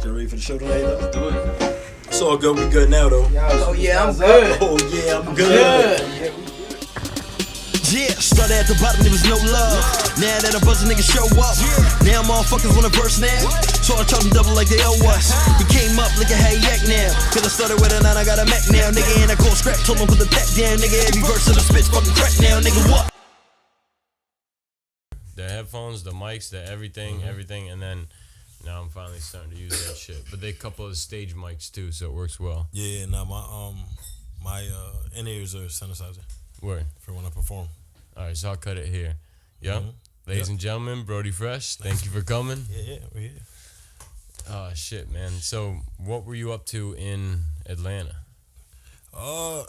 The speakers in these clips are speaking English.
Y'all ready for the show tonight, though? Let's do it. It's all good. We good now, though. Oh yeah, I'm good. Oh yeah, I'm good. Yeah, started at the bottom, there was no love. Now that a bunch of niggas show up, now motherfuckers wanna verse now. So I charge them double like they owe us. We came up like a hay yak now. Cause I started with a 9, I got a Mac now. Nigga in a cold scrap, told them put the tech down. Nigga, every verse of the spit's fucking crack now. Nigga, what? The headphones, the mics, the everything, and then now I'm finally starting to use that shit. But they couple of stage mics too, so it works well. Yeah, nah, my in-ears are synthesizer. Word. For when I perform. All right, so I'll cut it here. Yep. Ladies and gentlemen, Brodie Fresh, thank you for coming. Yeah, we're here. Oh, shit, man. So what were you up to in Atlanta?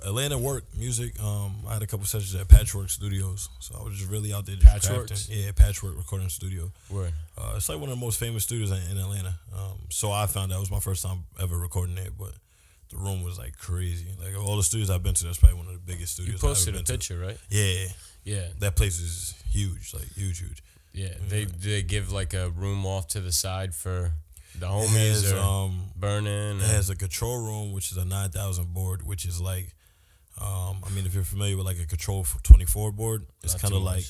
Atlanta work, music. I had a couple sessions at Patchwork Studios, so I was just really out there just crafting. Yeah, Patchwork Recording Studio. Word. It's like one of the most famous studios in Atlanta. So I found out it was my first time ever recording there, but the room was like crazy. Like all the studios I've been to, that's probably one of the biggest studios. You posted I've ever been a picture, right? Yeah. Yeah. That place is huge, like huge. Yeah. They give like a room off to the side for the homies or burning. It has a control room, which is a 9,000 board, which is like, I mean, if you're familiar with like a Control 24 board, it's kind of like,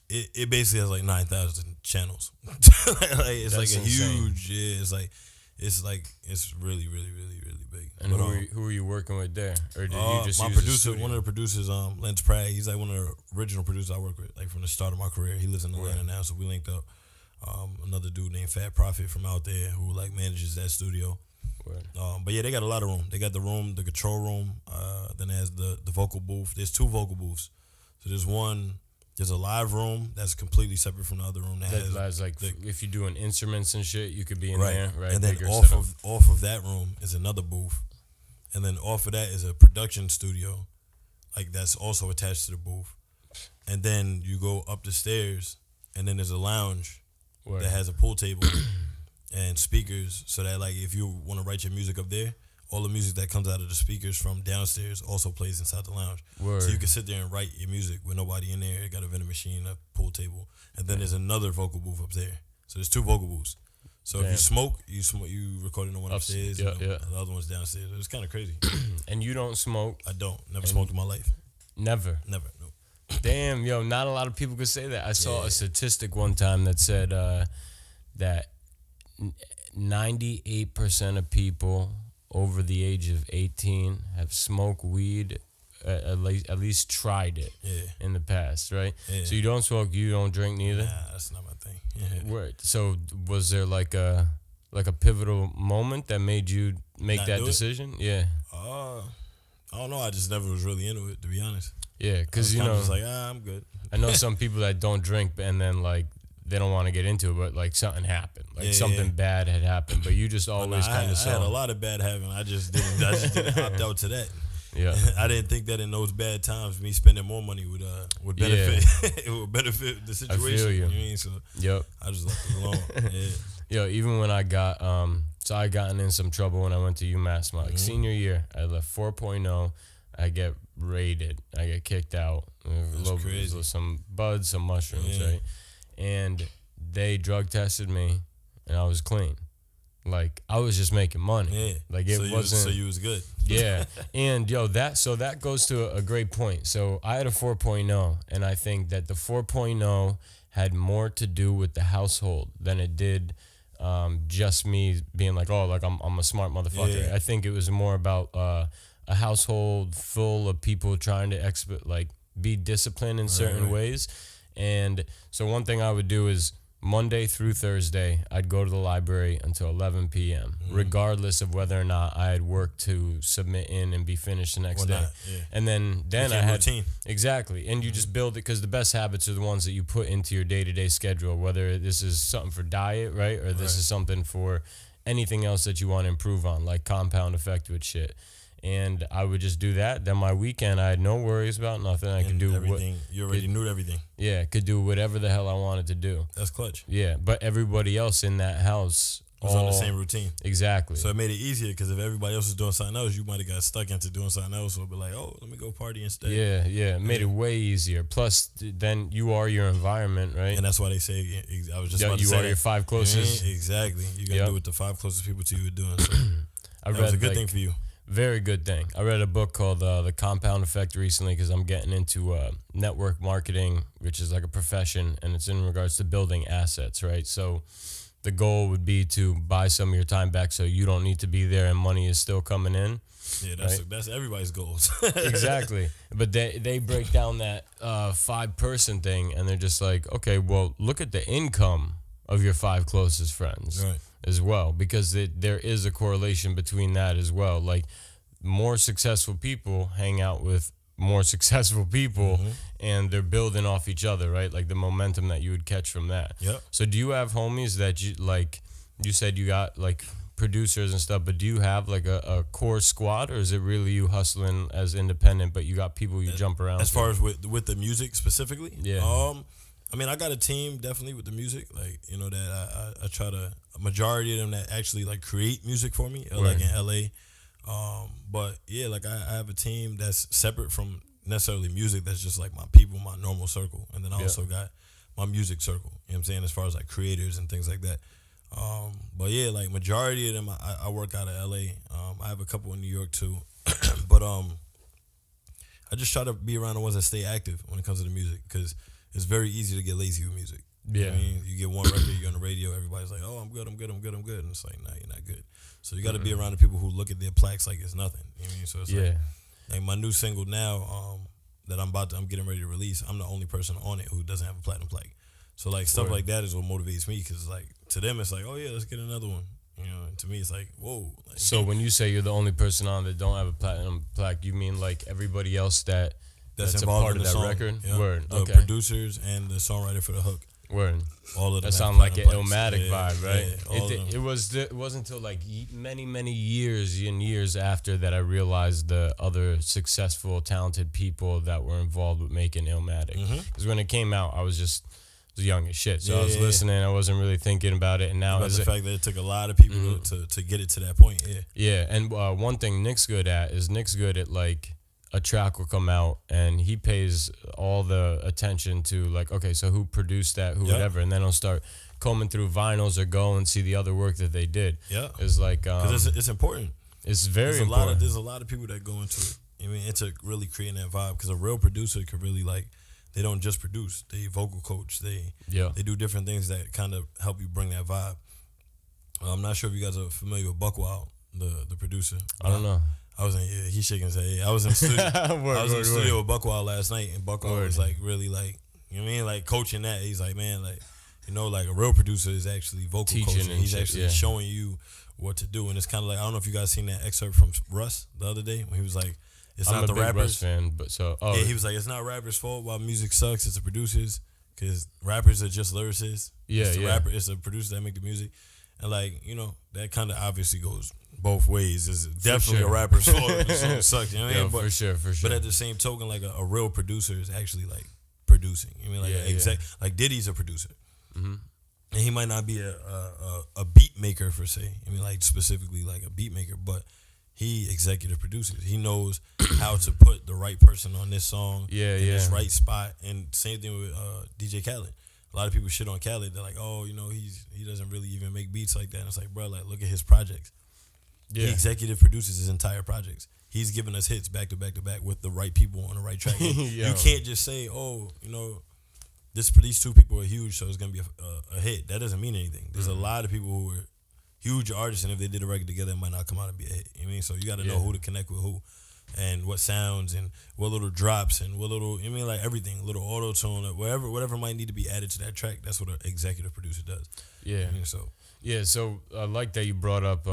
it basically has like 9,000 channels. It's like a huge, it's really big. And who are you working with there? Or did you just my use producer, one of the producers, Lance Pratt, he's like one of the original producers I work with, like from the start of my career. He lives in Atlanta now, so we linked up. Another dude named Fat Prophet from out there who like manages that studio. But yeah, they got a lot of room. They got the room, the control room. Then there's the vocal booth. There's 2 vocal booths. So there's a live room that's completely separate from the other room. That's like if you're doing instruments and shit, you could be in there, right? And then off of that room is another booth. And then off of that is a production studio, like that's also attached to the booth. And then you go up the stairs, and then there's a lounge that has a pool table and speakers, so that like if you want to write your music up there, all the music that comes out of the speakers from downstairs also plays inside the lounge. So you can sit there and write your music with nobody in there. You got a vending machine, a pool table, and then there's another vocal booth up there. So there's 2 vocal booths. So if you smoke, you recording the one upstairs, and the other one's downstairs. It's kind of crazy. And you don't smoke? I don't. Never smoked in my life. Never? Never, no. Damn, yo, not a lot of people could say that. I saw a statistic one time that said that 98% of people over the age of 18 have smoked weed, at least tried it in the past, right? Yeah. So you don't smoke, you don't drink neither? Nah, that's not my thing. Yeah. Word. So was there like a pivotal moment that made you make that decision? Yeah. I don't know. I just never was really into it, to be honest. Yeah, because you know, just like I'm good. I know some people that don't drink and then like they don't want to get into it, but like something happened, like something bad had happened, but you just always kind of saw. I had a lot of bad happen. I just didn't opt out to that. Yeah, I didn't think that in those bad times, me spending more money would benefit. It would benefit the situation. I feel you. You know what I mean? So I just left it alone. Yo, even when I got so I gotten in some trouble when I went to UMass my senior year. I left 4.0. I get raided. I get kicked out. That's crazy. Some buds, some mushrooms, right? And they drug tested me, and I was clean. Like I was just making money. Yeah. Like it wasn't. So you was good. Yeah. And yo, that goes to a great point. So I had a 4.0, and I think that the 4.0 had more to do with the household than it did just me being like, oh, like I'm a smart motherfucker. Yeah. I think it was more about a household full of people trying to be disciplined in certain ways. And so one thing I would do is Monday through Thursday, I'd go to the library until 11 p.m., regardless of whether or not I had work to submit in and be finished the next day. Yeah. And then I had routine. Exactly. And you just build it, because the best habits are the ones that you put into your day-to-day schedule, whether this is something for diet, right? Or this is something for anything else that you want to improve on, like compound effect with shit. And I would just do that. Then my weekend, I had no worries about nothing. I could do everything. You already knew everything. Yeah, could do whatever the hell I wanted to do. That's clutch. Yeah, but everybody else in that house was on the same routine. Exactly. So it made it easier because if everybody else was doing something else, you might have got stuck into doing something else. Or be like, oh, let me go party instead. Yeah. It made it way easier. Plus, then you are your environment, right? And that's why they say, I was just about to you say are your 5 closest. Exactly. You got to do what the 5 closest people to you are doing. So that was a good thing for you. Very good thing. I read a book called The Compound Effect recently because I'm getting into network marketing, which is like a profession, and it's in regards to building assets, right? So the goal would be to buy some of your time back so you don't need to be there and money is still coming in. Yeah, that's everybody's goals. Exactly. But they break down that 5-person thing, and they're just like, okay, well, look at the income of your 5 closest friends. Right. As well, because there is a correlation between that as well. Like, more successful people hang out with more successful people, and they're building off each other, right? Like the momentum that you would catch from that. Yep. So do you have homies that you, like, you said you got like producers and stuff, but do you have like a core squad, or is it really you hustling as independent, but you got people you jump around as to? far as with the music specifically? Yeah. I mean, I got a team definitely with the music, like, you know, that I try to, a majority of them that actually like create music for me, like in LA. But yeah, like I have a team that's separate from necessarily music. That's just like my people, my normal circle. And then I also got my music circle, you know what I'm saying? As far as like creators and things like that. But yeah, like majority of them, I work out of LA. I have a couple in New York too. But I just try to be around the ones that stay active when it comes to the music, because it's very easy to get lazy with music. Yeah. You know what I mean? You get one record, you're on the radio, everybody's like, oh, I'm good. And it's like, nah, you're not good. So you got to be around the people who look at their plaques like it's nothing. You know what I mean? So it's like my new single now that I'm getting ready to release, I'm the only person on it who doesn't have a platinum plaque. So like stuff like that is what motivates me, because like to them it's like, oh yeah, let's get another one. You know, and to me it's like, whoa. Like, so when you say you're the only person on that don't have a platinum plaque, you mean like everybody else that's a part of that song. record? Yeah. Word. The Okay. producers and the songwriter for the hook. Word. All of them. That sound like an platinum Illmatic plaques. vibe, right? Yeah, It wasn't until like many years after that I realized the other successful, talented people that were involved with making Illmatic. Because when it came out, I was young as shit, so I was listening. I wasn't really thinking about it, and now the fact that it took a lot of people to get it to that point. Yeah. And one thing Nick's good at like, a track will come out and he pays all the attention to like, okay, so who produced that, whatever, and then he'll start combing through vinyls or go and see the other work that they did. Yeah, it's like because it's important. It's very important. There's a lot of people that go into it. I mean, into really creating that vibe, because a real producer could really like, they don't just produce, they vocal coach, they do different things that kind of help you bring that vibe. I'm not sure if you guys are familiar with Buckwild, the producer. I don't know. I was in, he's shaking his head. I was in the studio. Studio with Buckwild last night, and Buckwild was like really like, you know what I mean, like coaching that. He's like, man, like, you know, like a real producer is actually vocal coaching. He's actually showing you what to do, and it's kind of like, I don't know if you guys seen that excerpt from Russ the other day when he was like, it's not the rappers. I'm a big Russ fan, but yeah, he was like, it's not rappers' fault why music sucks. It's the producers, because rappers are just lyricists. It's the producer that make the music, and like, you know, that kind of obviously goes both ways. Is definitely a rapper's fault if the song sucks. You know what I mean? But, for sure. But at the same token, like a real producer is actually like producing. You know what I mean? Like like Diddy's a producer, and he might not be a beat maker per se. I mean, like specifically like a beat maker, but he executive produces. He knows how to put the right person on this song, in this right spot. And same thing with DJ Khaled. A lot of people shit on Khaled. They're like, oh, you know, he doesn't really even make beats like that. And it's like, bro, like look at his projects. Yeah. He executive produces his entire projects. He's giving us hits back to back to back with the right people on the right track. You can't just say, oh, you know, these two people are huge, so it's gonna be a hit. That doesn't mean anything. There's a lot of people who are huge artists, and if they did a record together, it might not come out and be a hit. You know what I mean? So you got to know who to connect with who, and what sounds, and what little drops, and what little, I mean, like everything, little auto tune, or whatever might need to be added to that track. That's what an executive producer does. Yeah. I mean, so I like that you brought up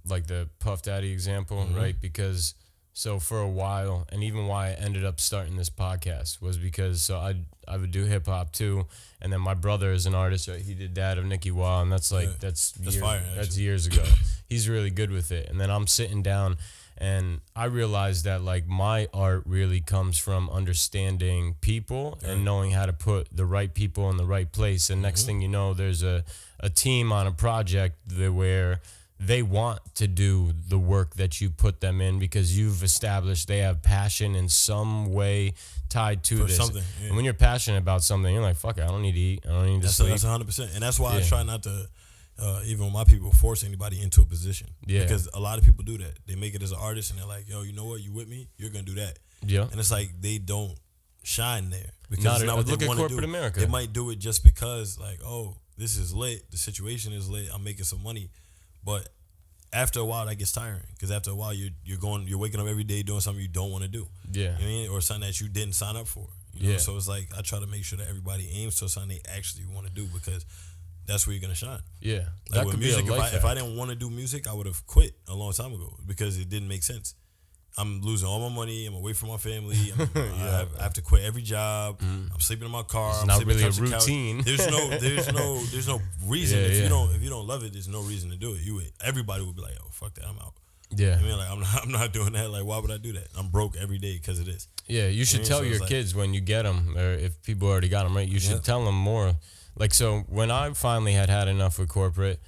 like the Puff Daddy example, right? Because so for a while, and even why I ended up starting this podcast was because I would do hip hop too, and then my brother is an artist. Right? He did Dad of Nicky Wah, and that's fire, years ago. He's really good with it. And then I'm sitting down, And I realized that like my art really comes from understanding people and knowing how to put the right people in the right place. And next thing you know, there's a team on a project where they want to do the work that you put them in because you've established they have passion in some way tied to this. Something, And when you're passionate about something, you're like, fuck it, I don't need to eat. I don't need to sleep. That's 100%. And that's why I try not to, even when my people, force anybody into a position. Yeah. Because a lot of people do that. They make it as an artist and they're like, yo, you know what? You with me? You're going to do that. Yeah. And it's like they don't shine there. Because Not it's not what look they at want to corporate do. America. They might do it just because, like, oh, this is lit. The situation is lit. I'm making some money. But after a while, that gets tiring. Because after a while, you're waking up every day doing something you don't want to do. Yeah. You know what I mean? Or something that you didn't sign up for. You know? So it's like I try to make sure that everybody aims to something they actually want to do because that's where you're gonna shine. Yeah, Like that with could music, be a life if I didn't want to do music, I would have quit a long time ago because it didn't make sense. I'm losing all my money. I'm away from my family. I have to quit every job. I'm sleeping in my car. It's I'm not sleeping really a couch to couch. routine. There's no reason. Yeah, if you don't love it, there's no reason to do it. Everybody would be like, oh fuck that, I'm out. Yeah. I mean, like I'm not doing that. Like, why would I do that? I'm broke every day because of this. Yeah, you should tell your kids when you get them, or if people already got them, right? You should tell them more. Like, so when I finally had enough with corporate,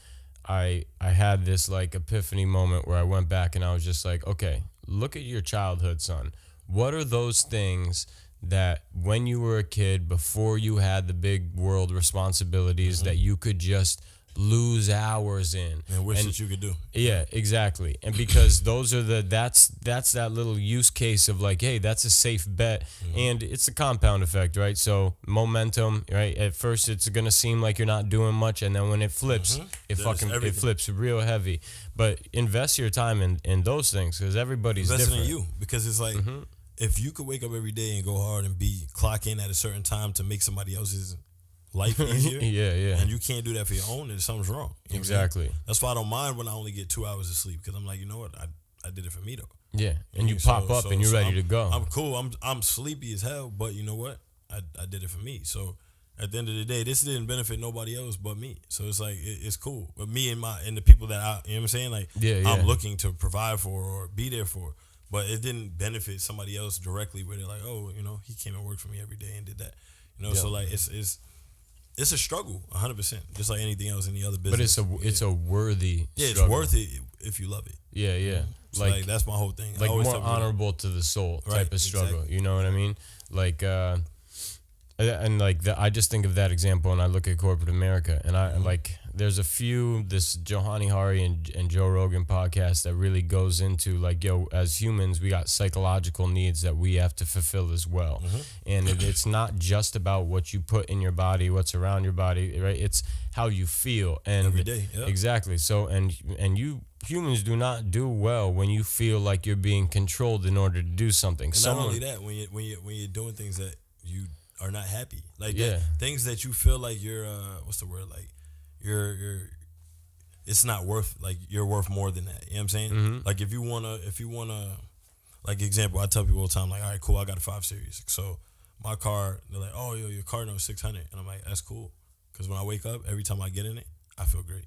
I had this like epiphany moment where I went back and I was just like, okay, look at your childhood, son. What are those things that when you were a kid, before you had the big world responsibilities, that you could just lose hours in and wish that you could do? Yeah, exactly. And because those are that's that little use case of like, hey, that's a safe bet. And it's a compound effect, right? So momentum, right? At first it's gonna seem like you're not doing much, and then when it flips, it flips real heavy. But invest your time in those things because everybody's investing different. in you, because it's like if you could wake up every day and go hard and clock in at a certain time to make somebody else's life easier, and you can't do that for your own, then something's wrong. You know Exactly. That's why I don't mind when I only get 2 hours of sleep, because I'm like, you know what, I did it for me though. Yeah, and you pop up and you're ready to go. I'm cool. I'm sleepy as hell, but you know what, I did it for me. So at the end of the day, this didn't benefit nobody else but me. So it's like it's cool. But me and the people that you know what I'm saying, like I'm looking to provide for or be there for. But it didn't benefit somebody else directly where they're like, oh, you know, he came and worked for me every day and did that. You know, so like it's a struggle, 100%, just like anything else in the other business. But it's a worthy struggle. It's worth it if you love it. Yeah. So like that's my whole thing. Like more honorable to the soul type of struggle. Exactly. You know what I mean? Like and like I just think of that example and I look at corporate America and I like there's a few this Johanny Hari and Joe Rogan podcast that really goes into like, yo, as humans we got psychological needs that we have to fulfill as well. And it's not just about what you put in your body, what's around your body, right? It's how you feel and every day. Exactly. So and you humans do not do well when you feel like you're being controlled in order to do something. And not only that, when you're doing things that you are not happy, like things that you feel like you're what's the word, like you're it's not worth, like you're worth more than that. You know what I'm saying? Like if you wanna like example, I tell people all the time, like, all right, cool, I got a 5 Series. So my car, they're like, oh, yo, your car note 600, and I'm like, that's cool, because when I wake up, every time I get in it, I feel great.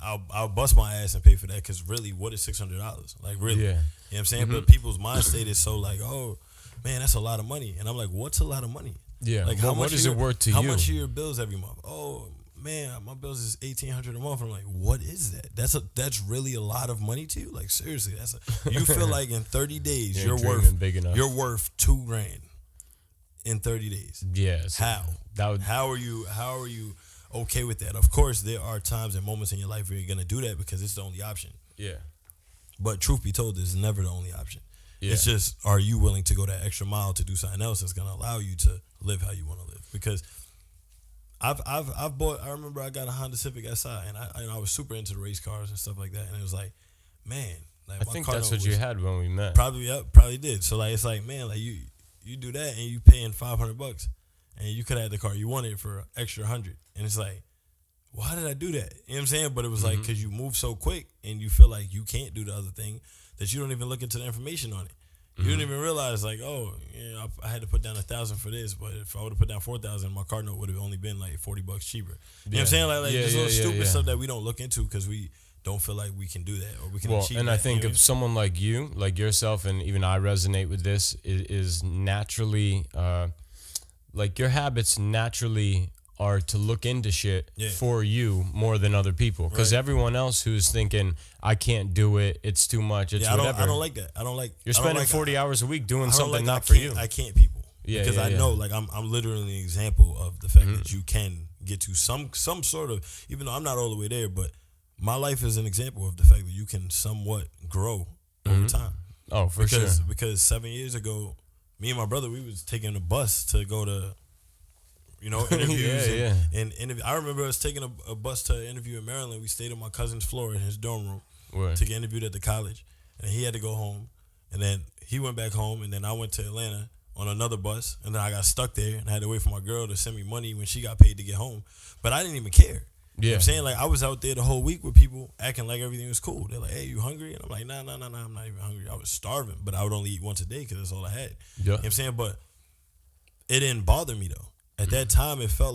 I'll bust my ass and pay for that, because really, what is $600? Like, really? You know what I'm saying? But people's mind state is so like, oh, man, that's a lot of money. And I'm like, what's a lot of money? Yeah. Like, what is it worth to you? How much are your bills every month? Oh, man, my bills is $1,800 a month. I'm like, what is that? That's really a lot of money to you? Like, seriously, you feel like in 30 days you're worth $2,000 in 30 days. Yes. How? How are you okay with that? Of course, there are times and moments in your life where you're gonna do that because it's the only option. Yeah. But truth be told, it's never the only option. Yeah. It's just, are you willing to go that extra mile to do something else that's gonna allow you to live how you want to live? Because I've bought. I remember I got a Honda Civic SI, and I was super into the race cars and stuff like that. And it was like, man, like I think that's what you had when we met. Probably did. So like, it's like, man, like you do that and you paying $500, and you could have the car you wanted for extra $100, and it's like, why did I do that? You know what I'm saying? But it was like, because you move so quick and you feel like you can't do the other thing, that you don't even look into the information on it. You didn't even realize, like, oh, yeah, I had to put down $1,000 for this, but if I would have put down $4,000, my car note would have only been like $40 cheaper. You know what I'm saying? Like just little stupid stuff that we don't look into because we don't feel like we can do that or we can Well, achieve and that. I think You know if someone like you, like yourself, and even I resonate with this, is naturally, like your habits naturally are to look into shit for you more than other people. Because everyone else who's thinking, I can't do it, it's too much, it's whatever. I don't like that. I don't like. You're I don't spending like, 40 hours a week doing I don't something like not I for can't- you. I can't people. Yeah, because yeah, I yeah. know, like I'm literally an example of the fact that you can get to some sort of, even though I'm not all the way there, but my life is an example of the fact that you can somewhat grow over time. Oh, for sure. Because 7 years ago, me and my brother, we was taking a bus to go to, interviews. And interview. I remember us taking a bus to an interview in Maryland. We stayed on my cousin's floor in his dorm room to get interviewed at the college. And he had to go home. And then he went back home. And then I went to Atlanta on another bus. And then I got stuck there. And I had to wait for my girl to send me money when she got paid to get home. But I didn't even care. You know what I'm saying? Like, I was out there the whole week with people acting like everything was cool. They're like, hey, you hungry? And I'm like, nah, I'm not even hungry. I was starving, but I would only eat once a day because that's all I had. You know what I'm saying? But it didn't bother me, though. At that time, it felt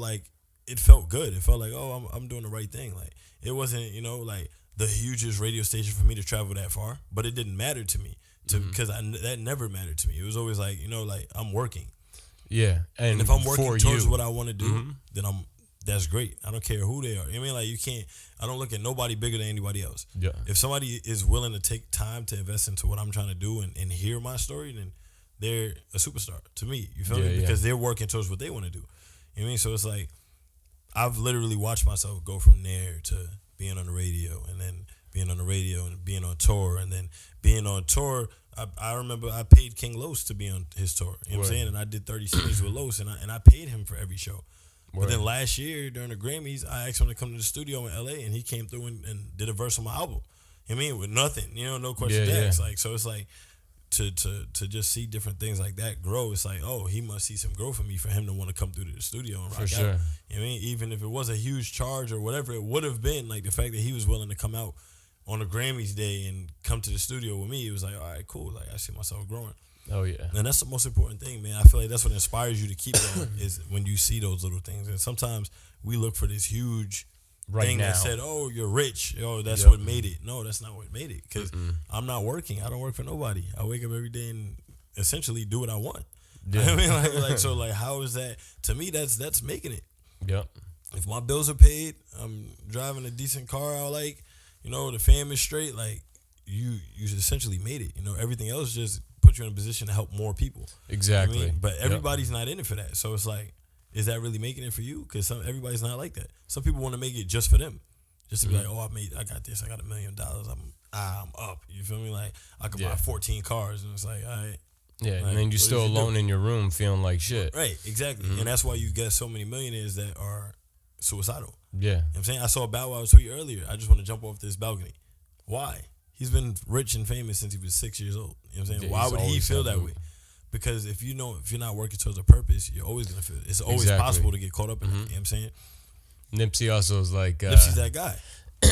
good. It felt like, oh, I'm doing the right thing. Like, it wasn't, like the hugest radio station for me to travel that far, but it didn't matter to me because that never mattered to me. It was always like, like I'm working. Yeah. And if I'm working towards what I want to do, then that's great. I don't care who they are. I mean, like, I don't look at nobody bigger than anybody else. Yeah. If somebody is willing to take time to invest into what I'm trying to do and hear my story, then they're a superstar to me. You feel me? Because they're working towards what they want to do. You know what I mean? So it's like, I've literally watched myself go from there to being on the radio and then being on the radio and being on tour and then being on tour. I remember I paid King Los to be on his tour. You know what I'm saying? And I did 30 cities with Los and I paid him for every show. But then last year during the Grammys, I asked him to come to the studio in LA and he came through and did a verse on my album. You know what I mean? With nothing, no questions asked. Like, so it's like to just see different things like that grow. It's like, oh, he must see some growth in me for him to want to come through to the studio and rock out. You know what I mean? Even if it was a huge charge or whatever it would have been, like the fact that he was willing to come out on the Grammys day and come to the studio with me, it was like, all right, cool. Like, I see myself growing. Oh, yeah. And that's the most important thing, man. I feel like that's what inspires you to keep going is when you see those little things. And sometimes we look for this huge thing that said, oh, you're rich. Oh, that's what made it. No, that's not what made it. Because I'm not working. I don't work for nobody. I wake up every day and essentially do what I want. Yeah. You know what I mean? So how is that? To me, that's making it. Yep. If my bills are paid, I'm driving a decent car I like, the fam is straight, like, you essentially made it. Everything else just put you in a position to help more people. Exactly. You know what I mean? But everybody's not in it for that. So it's like, is that really making it for you? Because everybody's not like that. Some people want to make it just for them. Just to be like, oh, I got this. I got $1 million. I'm up. You feel me? Like, I could buy 14 cars. And it's like, all right. Yeah, like, and then you're still alone in your room feeling like shit. Right, exactly. And that's why you get so many millionaires that are suicidal. Yeah. You know what I'm saying? I saw Bow Wow tweet earlier. I just want to jump off this balcony. Why? He's been rich and famous since he was 6 years old. You know what I'm saying? Why would he feel that way? Because if you're not working towards a purpose, you're always gonna feel it. It's always possible to get caught up in it. You know what I'm saying? Nipsey Hussle is like Nipsey's that guy.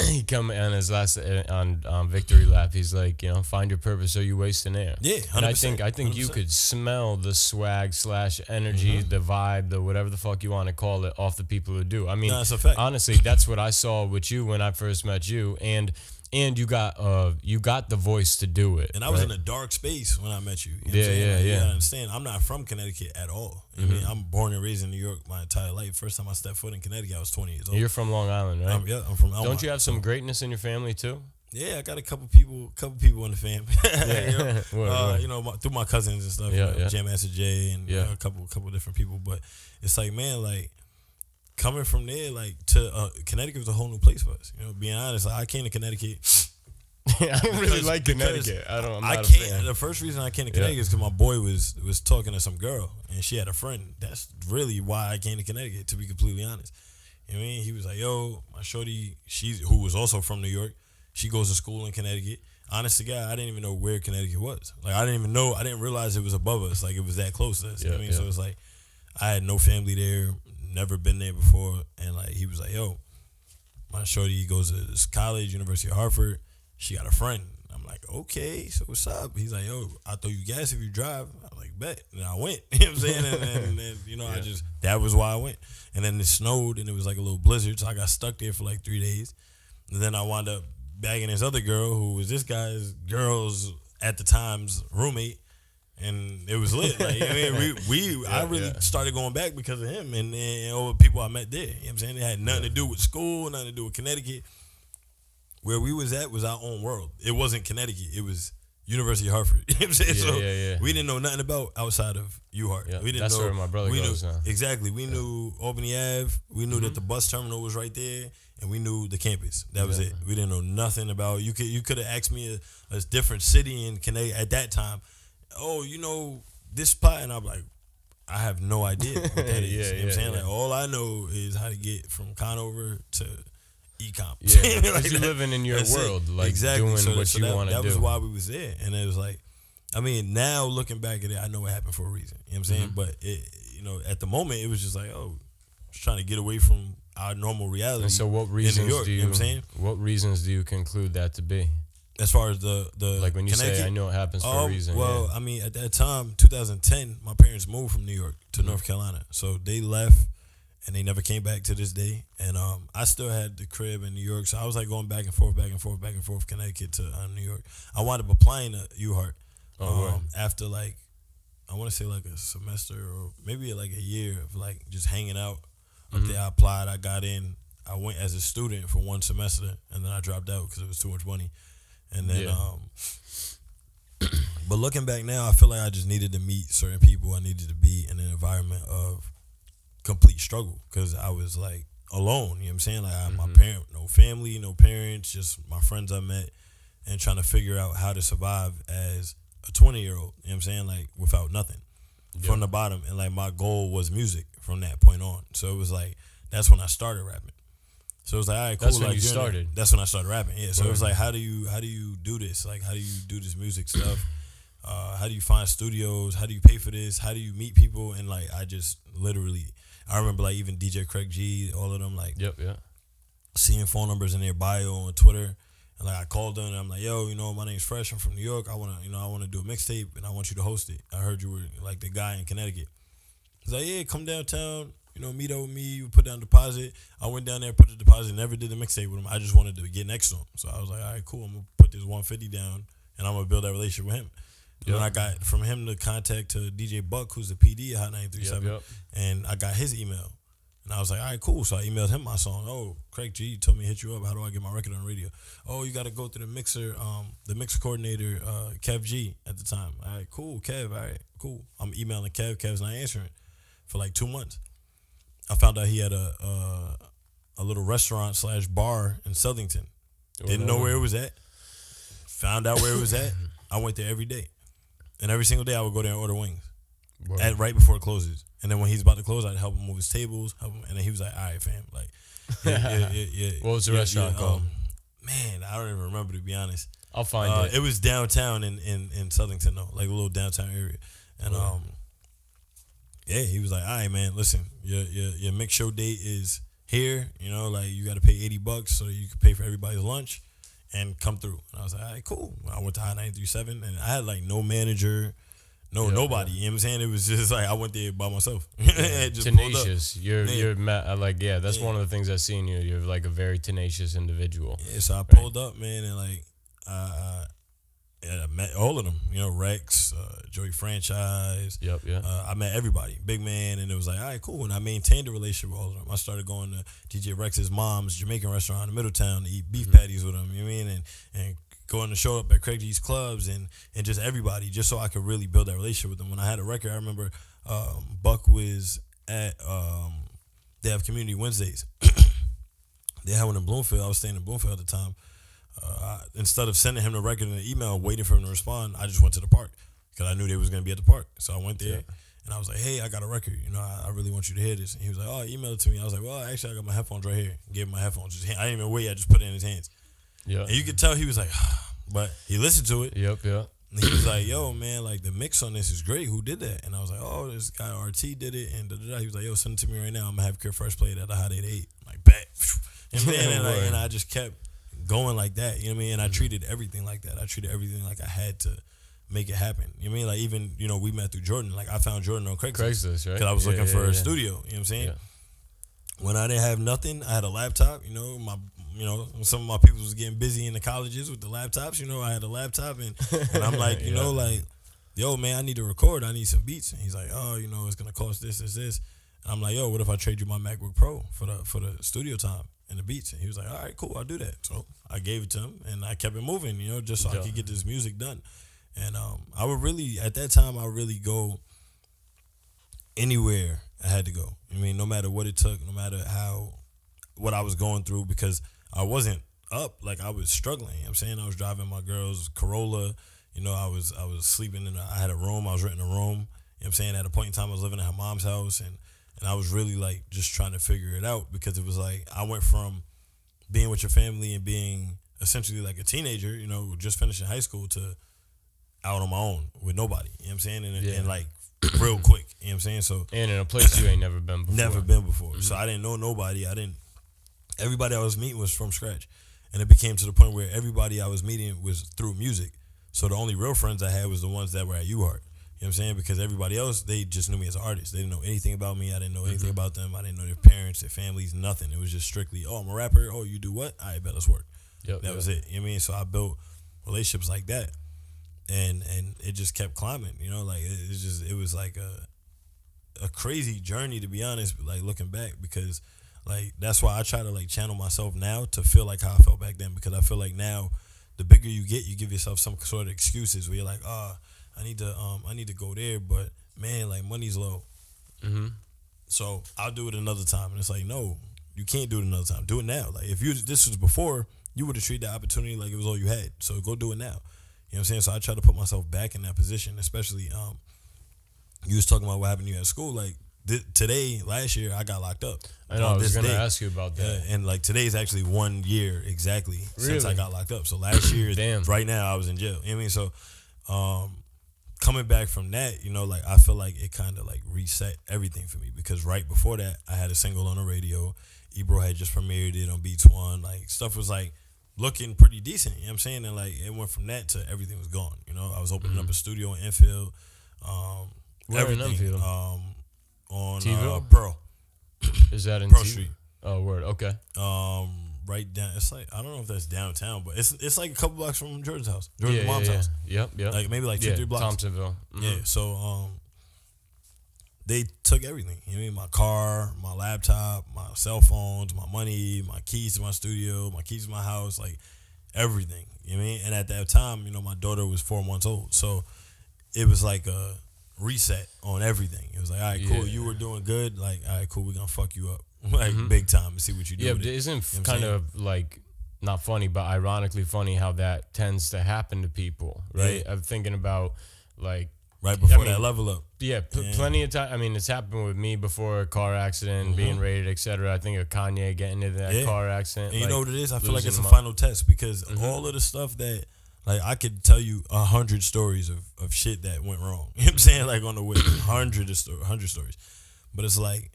He come on his last on Victory Lap. He's like, find your purpose or you wasting air. Yeah, 100%, and I think 100%. You could smell the swag / energy, the vibe, the whatever the fuck you want to call it, off the people who do. I mean, that's a fact. Honestly, that's what I saw with you when I first met you, and you got the voice to do it. And I was in a dark space when I met you. You know what I'm saying? You gotta understand, I'm not from Connecticut at all. You know what I mean? I'm born and raised in New York my entire life. First time I stepped foot in Connecticut, I was 20 years old. You're from Long Island, right? I'm from Elmont. Don't you have some greatness in your family too? Yeah, I got a couple people in the fam. Through my cousins and stuff. Jam Master J and a couple different people. But it's like, man, like, coming from there, like, to Connecticut was a whole new place for us. Being honest, like, I came to Connecticut. I don't really like Connecticut. I'm not a fan. The first reason I came to Connecticut is because my boy was talking to some girl and she had a friend. That's really why I came to Connecticut, to be completely honest. You know what I mean? He was like, yo, my shorty, who was also from New York, she goes to school in Connecticut. Honest to God, I didn't even know where Connecticut was. Like, I didn't realize it was above us. Like, it was that close to us. You know what I mean? So it's like, I had no family there, never been there before. And like, he was like, yo, my shorty goes to this college, University of Hartford. She got a friend. I'm like, okay, so what's up? He's like, yo, I'll throw you gas if you drive. I'm like, bet. And I went. You know what I'm saying? And then, that was why I went. And then it snowed and it was like a little blizzard. So I got stuck there for like 3 days. And then I wound up bagging this other girl who was this guy's girl's at the time's roommate, and it was lit. Like, I mean, I really started going back because of him and all the people I met there. You know what I'm saying? It had nothing to do with school, nothing to do with Connecticut. Where we was at was our own world. It wasn't Connecticut. It was University of Hartford. You know what I'm saying? So we didn't know nothing about outside of UHart. Yeah, We didn't that's know where my brother goes now. Exactly. We knew Albany Ave. We knew that the bus terminal was right there, and we knew the campus. That was it. We didn't know nothing about. You could have asked me a different city in Connecticut at that time. Oh, you know this spot, and I'm like, I have no idea what that is. You know what I'm saying? Like, all I know is how to get from Conover to Ecom. Yeah, because like you're living in your world, like exactly. doing what you want to do. That was why we was there, and it was like, I mean, now looking back at it, I know it happened for a reason. You know what I'm saying? But it, at the moment, it was just like, oh, just trying to get away from our normal reality. And so, what reasons in New York, do you? You know what I'm saying? What reasons do you conclude that to be? As far as the like when you Connecticut, say I know it happens for a reason. Well, I mean, at that time, 2010, my parents moved from New York to North Carolina, so they left. And they never came back to this day. And I still had the crib in New York. So I was like going back and forth, Connecticut to New York. I wound up applying to UHart after like, I want to say like a semester or maybe like a year of like just hanging out up there. I applied, I got in. I went as a student for one semester and then I dropped out because it was too much money. And then, but looking back now, I feel like I just needed to meet certain people. I needed to be in an environment of complete struggle because I was like alone, you know what I'm saying? Like I had my parent, no family, no parents, just my friends I met and trying to figure out how to survive as a 20-year-old, you know what I'm saying? Like without nothing from the bottom. And like my goal was music from that point on. So it was like, that's when I started rapping. So it was like, all right, cool. That's when like, you started. That's when I started rapping. Yeah. So it was like, how do you do this? Like, how do you do this music stuff? How do you find studios? How do you pay for this? How do you meet people? And like, I just literally, I remember like even DJ Craig G, all of them, like seeing phone numbers in their bio on Twitter. And like I called them and I'm like, yo, my name's Fresh. I'm from New York. I wanna do a mixtape and I want you to host it. I heard you were like the guy in Connecticut. He's like, yeah, come downtown, meet up with me, you put down deposit. I went down there, put the deposit, never did the mixtape with him. I just wanted to get next to him. So I was like, all right, cool, I'm gonna put this 150 down and I'm gonna build that relationship with him. And I got from him the contact to DJ Buck, who's the PD at Hot 937, and I got his email. And I was like, all right, cool. So I emailed him my song. Oh, Craig G told me to hit you up. How do I get my record on radio? Oh, you got to go through the mixer coordinator, Kev G at the time. All right, cool, Kev. All right, cool. I'm emailing Kev. Kev's not answering for like 2 months. I found out he had a little restaurant / bar in Southington. Didn't know where it was at. Found out where it was at. I went there every day. And every single day I would go there and order wings right before it closes. And then when he's about to close, I'd help him move his tables. And then he was like, all right, fam. Like, What was the restaurant called? Man, I don't even remember, to be honest. I'll find it. It was downtown in Southington, though, like a little downtown area. And he was like, all right, man, listen, your mix show date is here. Like you got to pay $80 so you can pay for everybody's lunch. And come through. And I was like, all right, cool. I went to Hot 937 and I had like no manager, nobody. You know what I'm saying? It was just like I went there by myself. Just tenacious. You're that's one of the things I've seen you. You're like a very tenacious individual. Yeah, so I pulled up, man, and like I met all of them. Rex, Joey Franchise. I met everybody, big man, and it was like, all right, cool. And I maintained a relationship with all of them. I started going to DJ Rex's mom's Jamaican restaurant in Middletown to eat beef patties with him. You know what I mean? And going to show up at Craig G's clubs and just everybody, just so I could really build that relationship with them. When I had a record, I remember Buck was at they have Community Wednesdays. They had one in Bloomfield. I was staying in Bloomfield at the time. Instead of sending him the record in an email, waiting for him to respond, I just went to the park because I knew they was going to be at the park. So I went there and I was like, hey, I got a record. I really want you to hear this. And he was like, oh, email it to me. I was like, well, actually, I got my headphones right here. Gave him my headphones. I didn't even wait. I just put it in his hands. Yeah. And you could tell he was like, but he listened to it. Yep. And he was like, yo, man, like the mix on this is great. Who did that? And I was like, oh, this guy RT did it. And he was like, yo, send it to me right now. I'm going to have Kid Fresh play it at the Hot 88. I'm like, bet. And I just kept going like that, you know what I mean? And I treated everything like that. I treated everything like I had to make it happen. You know what I mean? Like even, we met through Jordan. Like I found Jordan on Craigslist, right? Because I was looking for a studio, you know what I'm saying? When I didn't have nothing, I had a laptop, some of my people was getting busy in the colleges with the laptops. I had a laptop, and I'm like, like, yo, man, I need to record. I need some beats. And he's like, oh, it's gonna cost this. And I'm like, yo, what if I trade you my MacBook Pro for the studio time and the beats? And he was like, all right, cool, I'll do that. So I gave it to him, and I kept it moving, just so I could get this music done. And I would really, at that time, I would really go anywhere I had to go. No matter what it took, no matter what I was going through, because I wasn't up, like I was struggling. I was driving my girl's Corolla. I was sleeping I had a room. I was renting a room. At a point in time, I was living at her mom's house, and I was really like just trying to figure it out, because it was like I went from being with your family and being essentially like a teenager, just finishing high school, to out on my own with nobody. And like real quick. So and in a place you ain't never been before. Never been before. Mm-hmm. So I didn't know nobody. Everybody I was meeting was from scratch, and it became to the point where everybody I was meeting was through music. So the only real friends I had was the ones that were at UHart. Because everybody else, they just knew me as an artist. They didn't know anything about me. I didn't know anything about them. I didn't know their parents, their families, nothing. It was just strictly, oh, I'm a rapper. Oh, you do what? All right, bet, let's work. That was it. So I built relationships like that, and it just kept climbing. Like it was like a crazy journey, to be honest. Like looking back, because like that's why I try to like channel myself now to feel like how I felt back then, because I feel like now, the bigger you get, you give yourself some sort of excuses where you're like, I need to go there, but man, like money's low. Mm-hmm. So I'll do it another time. And it's like, no, you can't do it another time. Do it now. Like if this was before, you would have treated the opportunity like it was all you had. So go do it now. So I try to put myself back in that position, especially you was talking about what happened to you at school. Like last year, I got locked up. I know, I was going to ask you about that. And like today is actually 1 year exactly since I got locked up. So last year, right now, I was in jail. So coming back from that, like I feel like it kind of like reset everything for me, because right before that, I had a single on the radio. Ebro had just premiered it on Beats One. Like stuff was like looking pretty decent. And like it went from that to everything was gone. I was opening up a studio in Enfield. Where in Enfield? On T-ville? Pearl. Is that in Pearl Street? Oh, word. Okay. Right down. It's like, I don't know if that's downtown, but it's like a couple blocks from Jordan's house, Jordan's mom's house. Yep. Like maybe like 2-3 blocks. Thompsonville. Mm-hmm. Yeah. So they took everything. My car, my laptop, my cell phones, my money, my keys to my studio, my keys to my house, like everything. And at that time, my daughter was 4 months old, so it was like a reset on everything. It was like, all right, cool, you were doing good. Like, all right, cool, we're gonna fuck you up. Like big time, and see what you do. Yeah, but it isn't kind of like not funny, but ironically funny how that tends to happen to people, right? I'm thinking about like right before that level up. Yeah, plenty of time. It's happened with me before, a car accident, being raided, etc. I think of Kanye getting into that car accident. And you know what it is? I feel like it's a final test, because all of the stuff that, like, I could tell you 100 stories of shit that went wrong. You know what I'm saying? Like on the way, 100 stories. But it's like,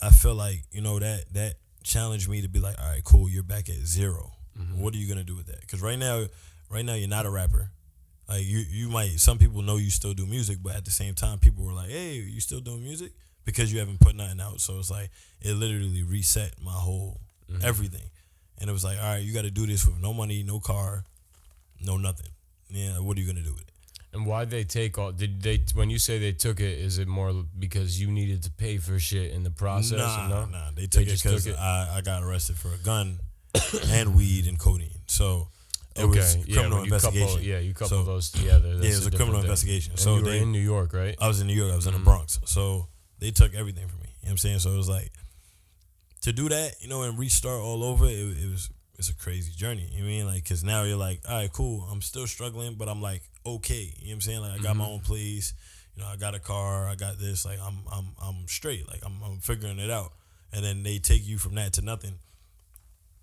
I feel like, that challenged me to be like, all right, cool, you're back at zero. What are you gonna do with that? Because right now you're not a rapper. Like you might, some people know you still do music, but at the same time, people were like, hey, you still doing music? Because you haven't put nothing out. So it's like, it literally reset my whole everything. And it was like, all right, you got to do this with no money, no car, no nothing. Yeah, what are you gonna do with it? And why'd they take all? Did they? When you say they took it, is it more because you needed to pay for shit in the process? Nah. They took it because I got arrested for a gun and weed and codeine. So it was criminal investigation. You couple those together. It was a criminal investigation. And so you were in New York, right? I was in New York. I was in the Bronx. So they took everything from me. You know what I'm saying? So it was like, to do that, and restart all over, it's a crazy journey. You know what I mean? Like, because now you're like, all right, cool, I'm still struggling, but I'm like, okay. You know what I'm saying? Like, I got my own place. I got a car. I got this. Like, I'm straight. Like, I'm figuring it out. And then they take you from that to nothing.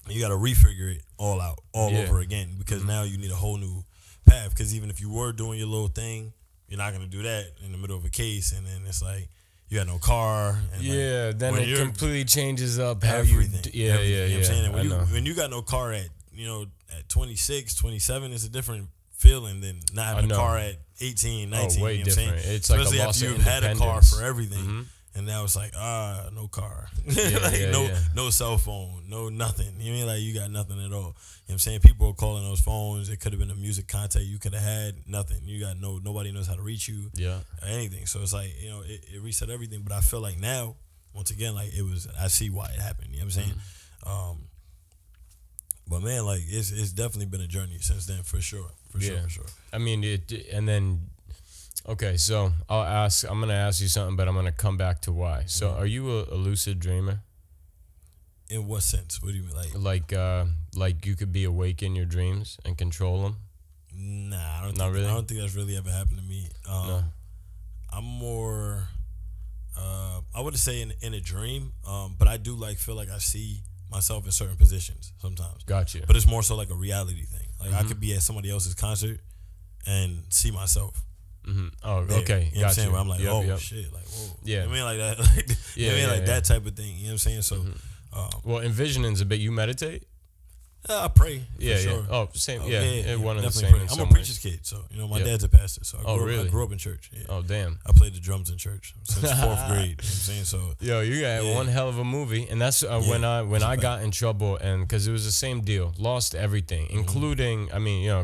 You got to refigure it all out, all over again, because now you need a whole new path. Because even if you were doing your little thing, you're not going to do that in the middle of a case. And then it's like, you got no car. And then it completely changes up everything. You know what I'm saying? And when you got no car at 26, 27, it's a different feeling than not having a car at 18, 19. Way you know what I'm different. saying? It's especially like a after loss you've of had a car independence. for everything. And now it's like, no car. Yeah, no cell phone, no nothing. You mean like you got nothing at all. You know what I'm saying? People are calling those phones. It could have been a music contact you could have had. Nothing. You got nobody knows how to reach you. Yeah. Or anything. So it's like, it reset everything. But I feel like now, once again, like I see why it happened. You know what I'm saying? But man, like it's definitely been a journey since then for sure. For sure. I mean, and then, okay, so I'm going to ask you something, but I'm going to come back to why. So are you a lucid dreamer? In what sense? What do you mean? Like you could be awake in your dreams and control them? Nah, I don't think that's really ever happened to me. No. I'm more, I wouldn't say in a dream, but I do feel like I see myself in certain positions sometimes. Gotcha. But it's more so like a reality thing. Like I could be at somebody else's concert and see myself. Mm-hmm. Oh, there. okay. You know what I'm saying? Where I'm like, yep. shit, like, whoa. Yeah. You know what I mean? Like that. Like that type of thing. You know what I'm saying? So, well, envisioning's a bit. You meditate? I pray. Yeah, for sure. Oh, same. One of the definitely same. pray. I'm a preacher's kid, so my dad's a pastor. So I grew up in church. Yeah. Oh, damn. I played the drums in church since 4th grade. You know what I'm saying? So you got one hell of a movie, and that's when I got in trouble, and because it was the same deal, lost everything, including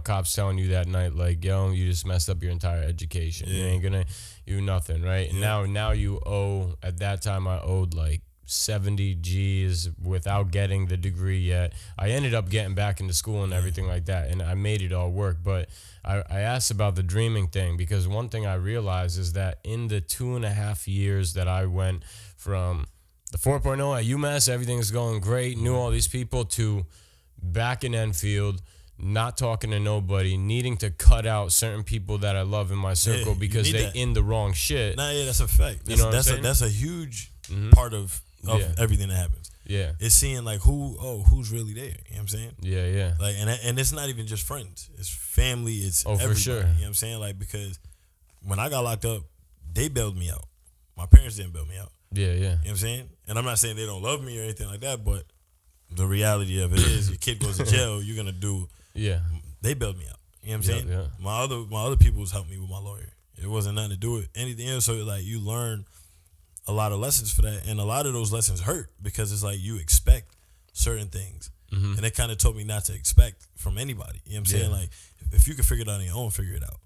cops telling you that night like, yo, you just messed up your entire education. You ain't gonna do nothing, right? And now you owe. At that time, I owed like 70 G's without getting the degree yet. I ended up getting back into school and everything like that, and I made it all work. But I asked about the dreaming thing because one thing I realized is that in the 2.5 years that I went from the 4.0 at UMass, everything's going great, knew all these people, to back in Enfield, not talking to nobody, needing to cut out certain people that I love in my circle because they in the wrong shit. That's a fact. That's a huge part of everything that happens. Yeah. It's seeing like who's really there. You know what I'm saying? Yeah. Like and it's not even just friends. It's family. It's everybody. For sure. You know what I'm saying? Like, because when I got locked up, they bailed me out. My parents didn't bail me out. Yeah. You know what I'm saying? And I'm not saying they don't love me or anything like that, but the reality of it is your kid goes to jail, you're gonna do they bailed me out. You know what I'm saying? Yeah. My other people's helped me with my lawyer. It wasn't nothing to do with anything else. So like you learn a lot of lessons for that, and a lot of those lessons hurt because it's like you expect certain things, and it kind of taught me not to expect from anybody. You know what I'm saying? Like if you can figure it out on your own, figure it out.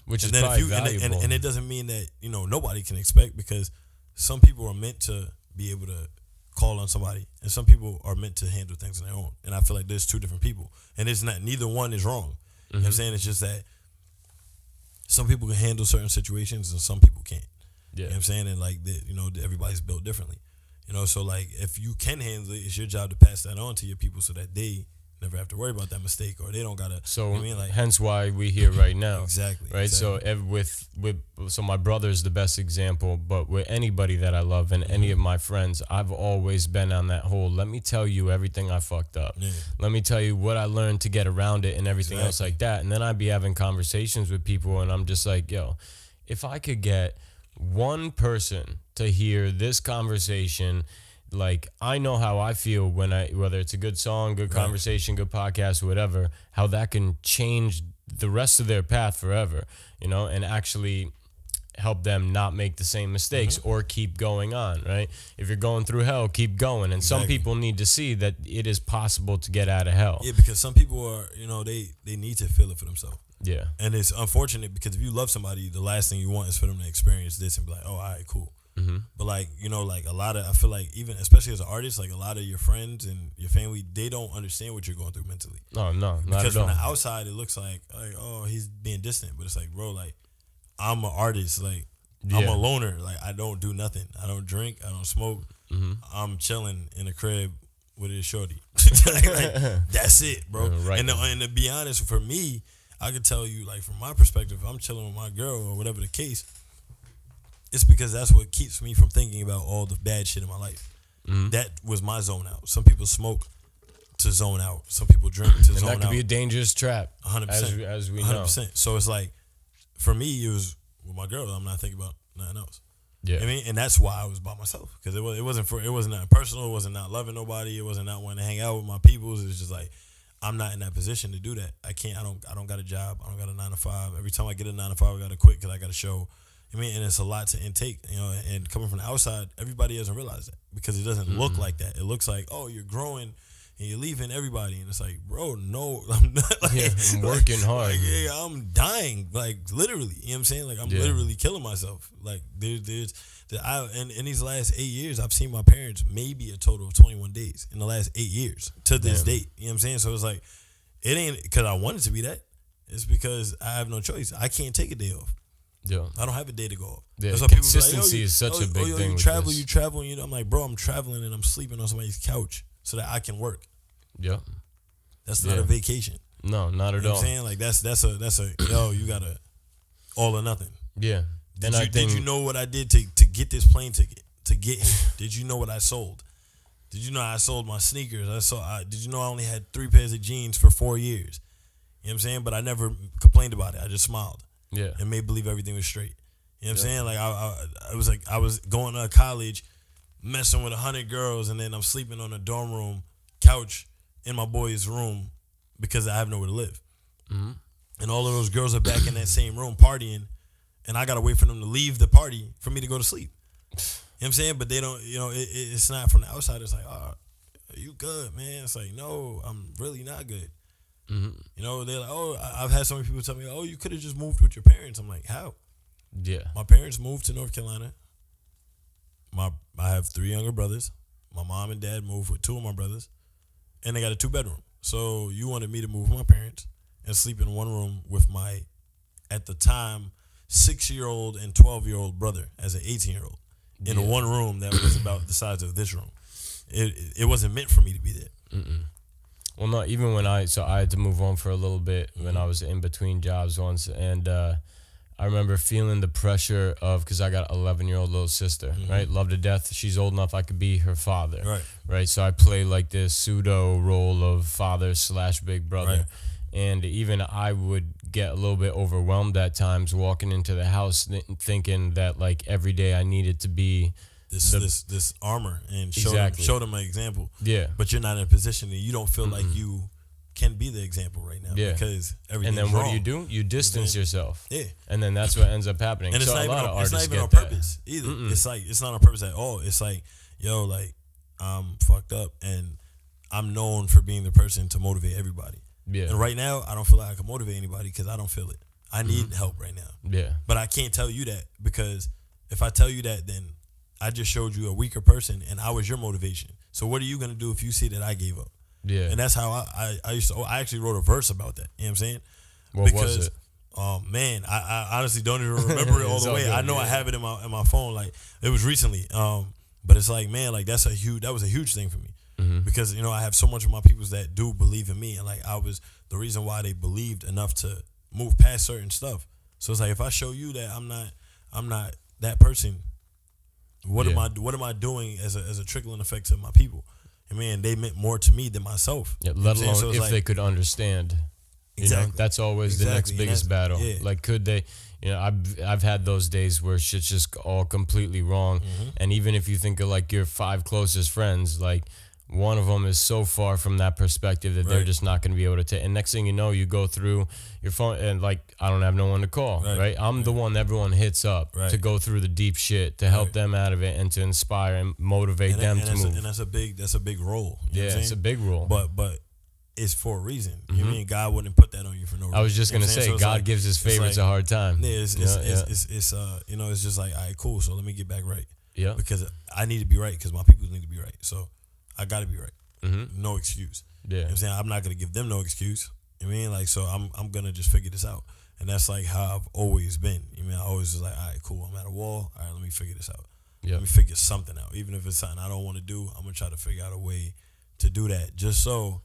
Which is probably valuable. And it doesn't mean that nobody can expect, because some people are meant to be able to call on somebody, and some people are meant to handle things on their own. And I feel like there's two different people, and it's not, neither one is wrong. You know what I'm saying? It's just that some people can handle certain situations and some people can't. You know what I'm saying? And like everybody's built differently. So like if you can handle it, it's your job to pass that on to your people so that they never have to worry about that mistake, or they don't gotta. So hence why we here right now. Exactly. Right. Exactly. So my brother's the best example, but with anybody that I love and any of my friends, I've always been on that whole, let me tell you everything I fucked up. Yeah. Let me tell you what I learned to get around it and everything else like that. And then I'd be having conversations with people, and I'm just like, yo, if I could get one person to hear this conversation, like I know how I feel when whether it's a good song, good conversation, good podcast, whatever, how that can change the rest of their path forever, and actually help them not make the same mistakes or keep going on, right? If you're going through hell, keep going. And some people need to see that it is possible to get out of hell. Yeah, because some people are, they need to feel it for themselves. Yeah. And it's unfortunate because if you love somebody, the last thing you want is for them to experience this and be like, oh, all right, cool. But like, like a lot of, I feel like even, especially as an artist, like a lot of your friends and your family, they don't understand what you're going through mentally. Oh, no, not because at all. From the outside, it looks like, oh, he's being distant. But it's like, bro, like, I'm an artist. Like, I'm a loner. Like, I don't do nothing. I don't drink. I don't smoke. I'm chilling in a crib with a shorty. like, that's it, bro. Right. And to be honest, for me, I can tell you, like, from my perspective, if I'm chilling with my girl or whatever the case, it's because that's what keeps me from thinking about all the bad shit in my life. That was my zone out. Some people smoke to zone out. Some people drink to zone out. And that could be a dangerous trap. 100%. As we 100%. know. So it's like, for me, it was with my girl. I'm not thinking about nothing else. Yeah. I mean, and that's why I was by myself, because it wasn't not personal. It wasn't not loving nobody. It wasn't not wanting to hang out with my peoples. It's just like, I'm not in that position to do that. I can't. I don't got a job. I don't got a 9 to 5. Every time I get a 9 to 5, I got to quit because I got a show. I mean, and it's a lot to intake, you know, and coming from the outside, everybody doesn't realize that because it doesn't look like that. It looks like, oh, you're growing and you're leaving everybody. And it's like, bro, no, I'm not. Like, Yeah, I'm working hard. Like, yeah, I'm dying, like literally. You know what I'm saying? Like, I'm literally killing myself. Like, in these last 8 years, I've seen my parents maybe a total of 21 days in the last 8 years to this date. You know what I'm saying? So it's like, it ain't because I wanted to be that. It's because I have no choice. I can't take a day off. Yeah. I don't have a day to go off. Yeah, That's why people be consistency is such a big thing. You travel, you know. I'm like, bro, I'm traveling and I'm sleeping on somebody's couch so that I can work. Yeah. That's not a vacation. No, not at You know all. what I'm saying? Like that's a yo, you gotta all or nothing. Yeah. Did you know what I did to get this plane ticket? To get here? Did you know what I sold? Did you know I sold my sneakers? Did you know I only had 3 pairs of jeans for 4 years? You know what I'm saying? But I never complained about it. I just smiled. Yeah. And made believe everything was straight. You know what I'm saying? Like I was going to college, messing with 100 girls, and then I'm sleeping on a dorm room couch in my boy's room because I have nowhere to live. Mm-hmm. And all of those girls are back in that same room partying, and I gotta wait for them to leave the party for me to go to sleep. You know what I'm saying? But they don't, you know, it's not from the outside. It's like, oh, are you good, man? It's like, no, I'm really not good. Mm-hmm. You know, they're like, oh, I've had so many people tell me, oh, you could have just moved with your parents. I'm like, how? Yeah. My parents moved to North Carolina. I have 3 younger brothers. My mom and dad moved with 2 of my brothers, and they got a 2-bedroom. So you wanted me to move with my parents and sleep in one room with my, at the time, 6-year-old and 12-year-old brother as an 18-year-old in one room that was about the size of this room. It wasn't meant for me to be there. Mm-mm. Well, no, even when I had to move home for a little bit when I was in between jobs once, and I remember feeling the pressure of, because I got an 11-year-old little sister, right? Love to death. She's old enough I could be her father, right? So I play like this pseudo role of father / big brother. Right. And even I would get a little bit overwhelmed at times walking into the house thinking that like every day I needed to be this armor and show them an example. Yeah. But you're not in a position and you don't feel like you can be the example right now because everything's And then wrong. what do? You distance yourself. Yeah. And then that's what ends up happening. And so it's not even on that. purpose either. It's like, it's not on purpose at all. It's like, yo, like, I'm fucked up and I'm known for being the person to motivate everybody. Yeah. And right now, I don't feel like I can motivate anybody because I don't feel it. I need help right now. Yeah. But I can't tell you that because if I tell you that, then I just showed you a weaker person and I was your motivation. So what are you going to do if you see that I gave up? Yeah. And that's how I used to, I actually wrote a verse about that. You know what I'm saying? What was it? Oh man, I honestly don't even remember it all the way. Good, I know I have it in my phone. Like it was recently. But it's like, man, like that was a huge thing for me. Because, you know, I have so much of my peoples that do believe in me. And like I was the reason why they believed enough to move past certain stuff. So it's like if I show you that I'm not that person, what am I doing as a trickling effect to my people? I mean, they meant more to me than myself. Yeah, let alone so if like, they could understand. You know, that's always the next biggest battle. Yeah. Like, could they? You know, I've had those days where shit's just all completely wrong. And even if you think of like your 5 closest friends, like one of them is so far from that perspective that they're just not going to be able to take. And next thing you know, you go through your phone and like, I don't have no one to call, right? I'm the one everyone hits up to go through the deep shit, to help them out of it and to inspire and motivate them to move. And that's a big role. You know it's a big role. But it's for a reason. You mean God wouldn't put that on you for no reason. I was just going to say, so God like, gives his favorites a hard time. Yeah, it's you know, it's just like, all right, cool. So let me get back right. Yeah. Because I need to be right because my people need to be right. So I got to be right. No excuse. Yeah. You know what I'm saying? I'm not going to give them no excuse. You know what I mean? Like, so I'm going to just figure this out. And that's like how I've always been. You know, I always was like, all right, cool. I'm at a wall. All right, let me figure this out. Yep. Let me figure something out. Even if it's something I don't want to do, I'm going to try to figure out a way to do that just so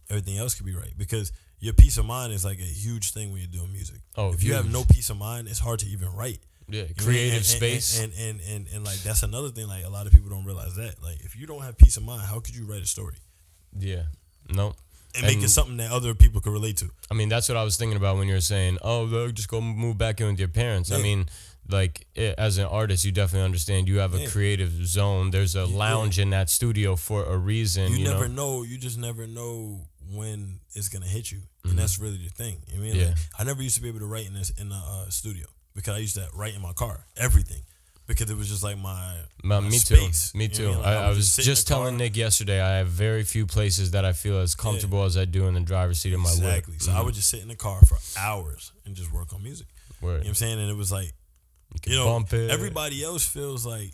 everything else can be right. Because your peace of mind is like a huge thing when you're doing music. Oh, if you have no peace of mind, it's hard to even write. Yeah, creative space. And like that's another thing, like a lot of people don't realize that. Like if you don't have peace of mind, how could you write a story? Yeah. No. And make it something that other people could relate to. I mean, that's what I was thinking about when you were saying, oh, just go move back in with your parents. Yeah. I mean, like as an artist, you definitely understand you have a creative zone. There's a lounge in that studio for a reason. You never know. You just never know when it's gonna hit you. And that's really the thing. You know what I mean? Like, I never used to be able to write in the studio. because I used to write in my car, everything. Because it was just like my me space. too. Me too. You know what I mean? Like, I was sit in just the car. telling Nick yesterday, I have very few places that I feel as comfortable as I do in the driver's seat of my whip. Exactly. So I would just sit in the car for hours and just work on music. Word. You know what I'm saying? And it was like, You know, bump it. everybody else feels like,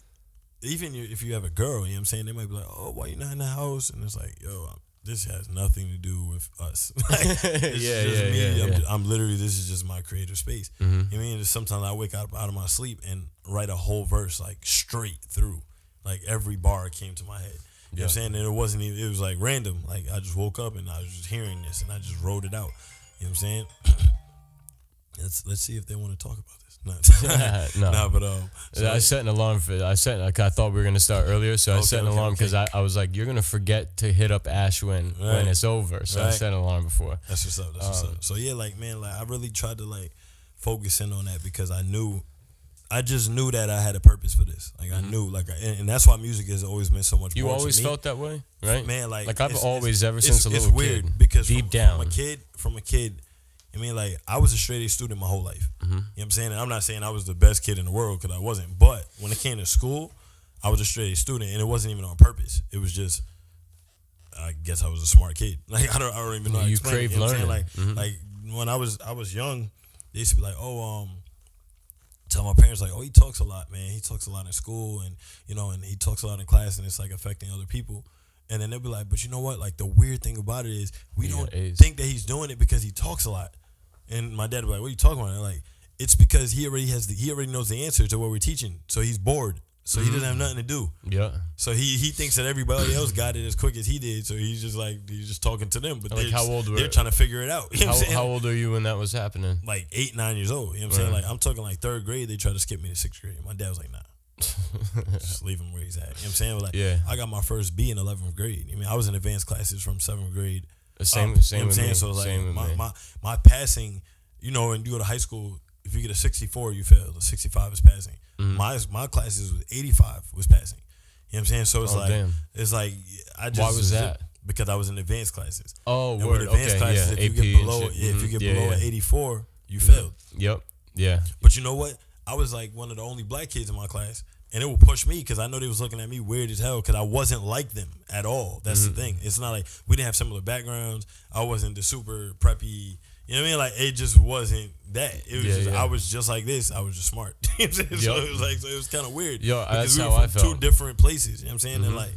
even if you have a girl, you know what I'm saying? They might be like, oh, why you not in the house? And it's like, yo, this has nothing to do with us. Like, this is just me. I'm literally, this is just my creative space. You know what I mean? Sometimes I wake up out of my sleep and write a whole verse like straight through. Like every bar came to my head. You know what I'm saying? And it wasn't even, it was like random. Like I just woke up and I was just hearing this and I just wrote it out. You know what I'm saying? Let's see if they want to talk about this. No, but so I set an alarm for. I thought we were gonna start earlier, so I set an alarm because I was like, you're gonna forget to hit up Ash when it's over. So I set an alarm before. That's what's up. That's what's up. So yeah, like man, like I really tried to like focus in on that because I just knew that I had a purpose for this. Like I knew, like, and that's why music has always meant so much. You more always to me. felt that way, right? Man, like I've always ever since a little it's weird kid, because deep down, from a kid. I mean, like, I was a straight A student my whole life. You know what I'm saying? And I'm not saying I was the best kid in the world because I wasn't. But when it came to school, I was a straight A student, and it wasn't even on purpose. It was just, I guess I was a smart kid. Like, I don't even know how to explain it. You know what I'm saying? Like when I was young, they used to be like, tell my parents, like, oh, he talks a lot, man. He talks a lot in school, and, you know, and he talks a lot in class, and it's, like, affecting other people. And then they'll be like, but you know what? Like, the weird thing about it is we don't think that he's doing it because he talks a lot. And my dad would be like, what are you talking about? And I'm like, it's because he already knows the answer to what we're teaching. So he's bored. So he doesn't have nothing to do. Yeah. So he thinks that everybody else got it as quick as he did. So he's just talking to them. But like they're trying to figure it out. You know how old are you when that was happening? Like 8, 9 years old. You know what I'm saying? Like I'm talking like 3rd grade. They tried to skip me to 6th grade. My dad was like, nah. Just leave him where he's at. You know what I'm saying? Like, I got my first B in 11th grade. I mean, I was in advanced classes from 7th grade. Same you know what I'm with saying? me. So like Same with me. my passing, you know, when you go to high school, if you get a 64, you fail. A 65 is passing. My classes was 85 was passing. You know what I'm saying? So it's like I just. Why was that? Because I was in advanced classes. Oh, and word. With advanced classes, if you get below an 84, you failed. Yep. Yeah. But you know what? I was like one of the only black kids in my class. And it would push me because I know they was looking at me weird as hell because I wasn't like them at all. That's the thing. It's not like we didn't have similar backgrounds. I wasn't the super preppy. You know what I mean? Like it just wasn't that. It was just I was just like this. I was just smart. So it was like it was kind of weird. Yo, because that's we how were I from felt. 2 different places. You know what I'm saying? And like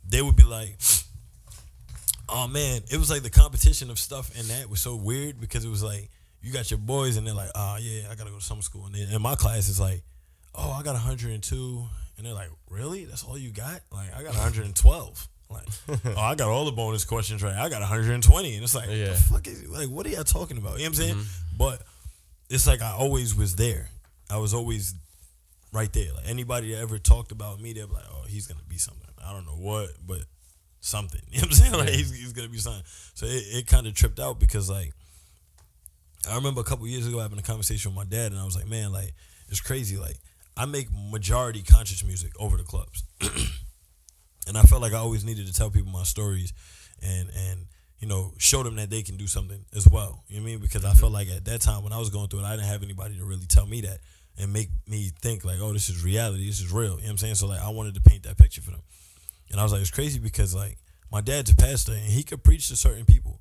they would be like, oh man, it was like the competition of stuff and that was so weird because it was like you got your boys and they're like, oh yeah, I gotta go to summer school. And then in my class it's like, oh, I got 102. And they're like, really? That's all you got? Like, I got 112. Like, oh, I got all the bonus questions right. I got 120. And it's like, what the fuck is, like, what are y'all talking about? You know what I'm saying? But it's like I always was there. I was always right there. Like, anybody that ever talked about me, they'd be like, oh, he's going to be something. I don't know what, but something. You know what I'm saying? Like, he's going to be something. So it kind of tripped out because, like, I remember a couple years ago having a conversation with my dad, and I was like, man, like, it's crazy. Like, I make majority conscious music over the clubs. And I felt like I always needed to tell people my stories and you know, show them that they can do something as well. You know what I mean? Because I felt like at that time when I was going through it, I didn't have anybody to really tell me that and make me think like, oh, this is reality. This is real. You know what I'm saying? So like I wanted to paint that picture for them. And I was like, it's crazy because like my dad's a pastor and he could preach to certain people.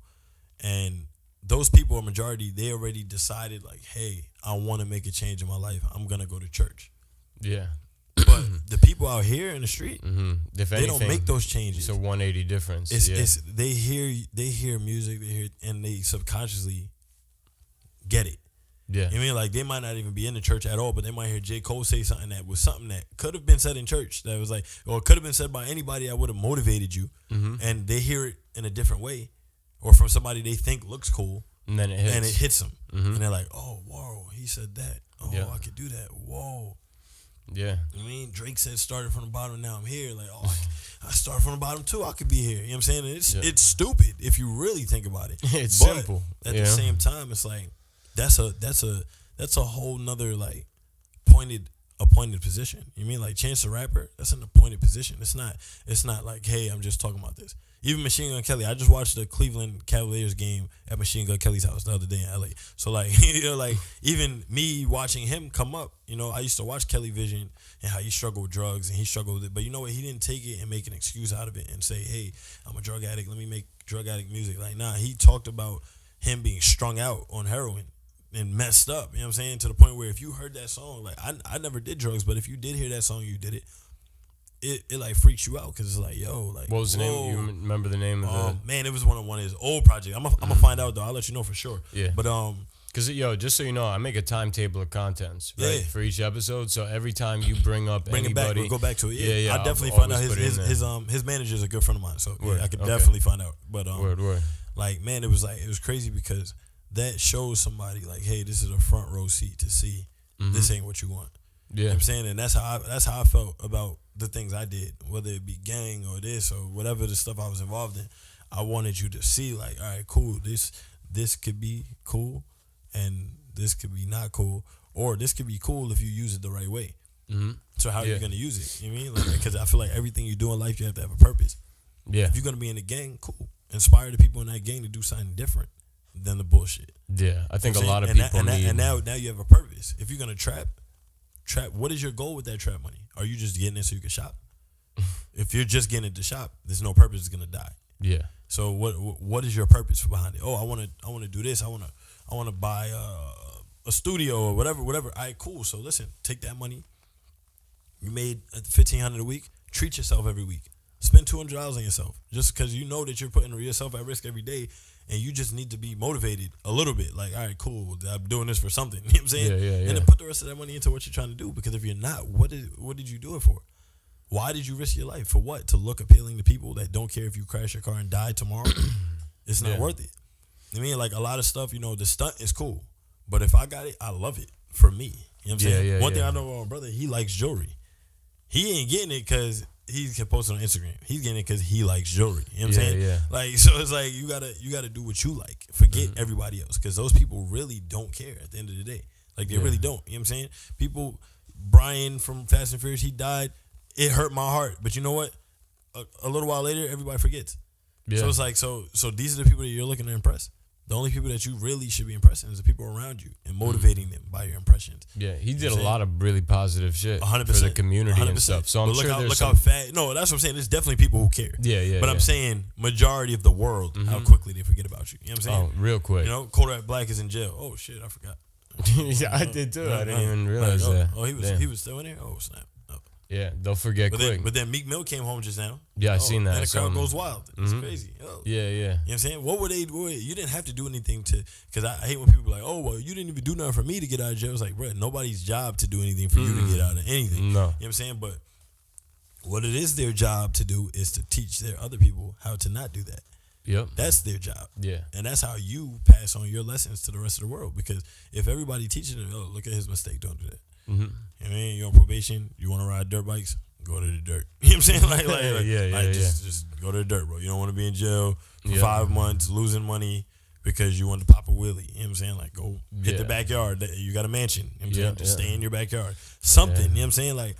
And those people are majority, they already decided like, hey, I want to make a change in my life. I'm going to go to church. Yeah. But the people out here in the street, if they anything, don't make those changes. It's a 180 difference. It's they hear music, and they subconsciously get it. Yeah. You know what I mean? Like they might not even be in the church at all, but they might hear J. Cole say something that was something that could have been said in church. That was like, or it could have been said by anybody that would have motivated you, and they hear it in a different way, or from somebody they think looks cool, and then it hits them, and they're like, oh, whoa, he said that. Oh, I could do that. Whoa. Yeah. I mean, Drake said started from the bottom, now I'm here. Like, oh, I started from the bottom too. I could be here. You know what I'm saying? It's stupid if you really think about it. It's but simple. At the same time, it's like that's a whole nother like pointed appointed position. You mean like Chance the Rapper? That's an appointed position. It's not like, hey, I'm just talking about this. Even Machine Gun Kelly, I just watched the Cleveland Cavaliers game at Machine Gun Kelly's house the other day in LA. So like, like even me watching him come up, I used to watch Kelly Vision and how he struggled with drugs and he struggled with it. But you know what? He didn't take it and make an excuse out of it and say, hey, I'm a drug addict. Let me make drug addict music. Like, nah, he talked about him being strung out on heroin and messed up. You know what I'm saying? To the point where if you heard that song, like I never did drugs, but if you did hear that song, you did it. It like freaks you out because it's like, yo, like, what was the name? You remember the name of the? Man, it was one of his old projects. I'm gonna find out though. I'll let you know for sure. Yeah. But because just so you know, I make a timetable of contents right Yeah. for each episode. So every time you bring up bring anybody, it back. We'll go back to it. Yeah. I definitely I'll find out always put it in his manager is a good friend of mine. So Word. I could Okay. definitely find out. But word. like, man, it was crazy because that shows somebody like, hey, this is a front row seat to see this ain't what you want. Yeah. You know what I'm saying? And that's how I felt about the things I did, whether it be gang or this or whatever the stuff I was involved in. I wanted you to see like, all right, cool, this could be cool and this could be not cool, or this could be cool if you use it the right way. Mm-hmm. So how are you going to use it? You know what I mean? Because I feel like everything you do in life, you have to have a purpose. Yeah. If you're going to be in a gang, cool. Inspire the people in that gang to do something different than the bullshit. Yeah, I think You know a lot of and people need. And now you have a purpose. If you're going to trap, what is your goal with that trap money? Are you just getting it so you can shop? If you're just getting it to shop, there's no purpose. It's going to die. Yeah. So what is your purpose behind it? Oh, I want to do this. I want to buy a studio or whatever. All right, cool. So listen, take that money. You made $1,500 a week. Treat yourself every week. Spend $200 on yourself, just because you know that you're putting yourself at risk every day, and you just need to be motivated a little bit. Like, all right, cool. I'm doing this for something. You know what I'm saying? Yeah. And then put the rest of that money into what you're trying to do. Because if you're not, what did you do it for? Why did you risk your life? For what? To look appealing to people that don't care if you crash your car and die tomorrow? It's not worth it. I mean, like a lot of stuff, the stunt is cool. But if I got it, I love it for me. You know what I'm saying? One thing I know about my brother, he likes jewelry. He ain't getting it because he can post it on Instagram. He's getting it because he likes jewelry. You know what I'm saying? Yeah. Like, so it's like you gotta do what you like. Forget everybody else, because those people really don't care at the end of the day. Like, they really don't. You know what I'm saying? People, Brian from Fast and Furious, he died. It hurt my heart. But you know what? A little while later, everybody forgets. Yeah. So it's like, so these are the people that you're looking to impress. The only people that you really should be impressing is the people around you and motivating them by your impressions. Yeah, he did a lot of really positive shit 100%, for the community 100%. And stuff. So I'm sure there's how fat. No, that's what I'm saying. There's definitely people who care. Yeah. But I'm saying majority of the world, how quickly they forget about you. You know what I'm saying? Oh, real quick. Kodak Black is in jail. Oh shit, I forgot. Yeah, I did too. I didn't even realize that. Oh, he was still in there. Oh snap. Yeah, they'll forget quick. But then Meek Mill came home just now. Yeah, I seen that. And the crowd goes wild. It's crazy. Yeah. You know what I'm saying? What were they? You didn't have to do anything to, because I hate when people are like, oh, well, you didn't even do nothing for me to get out of jail. It's like, bro, nobody's job to do anything for you to get out of anything. No. You know what I'm saying? But what it is their job to do is to teach their other people how to not do that. Yep. That's their job. Yeah. And that's how you pass on your lessons to the rest of the world. Because if everybody teaches them, oh, look at his mistake, don't do that. You know what I mean? You're on probation, you want to ride dirt bikes, go to the dirt. You know what I'm saying? Like, just go to the dirt, bro. You don't want to be in jail for 5 months, losing money because you want to pop a wheelie. You know what I'm saying? Like, go hit the backyard. You got a mansion. You know what I'm saying? Just stay in your backyard. Something. You know what I'm saying? Like,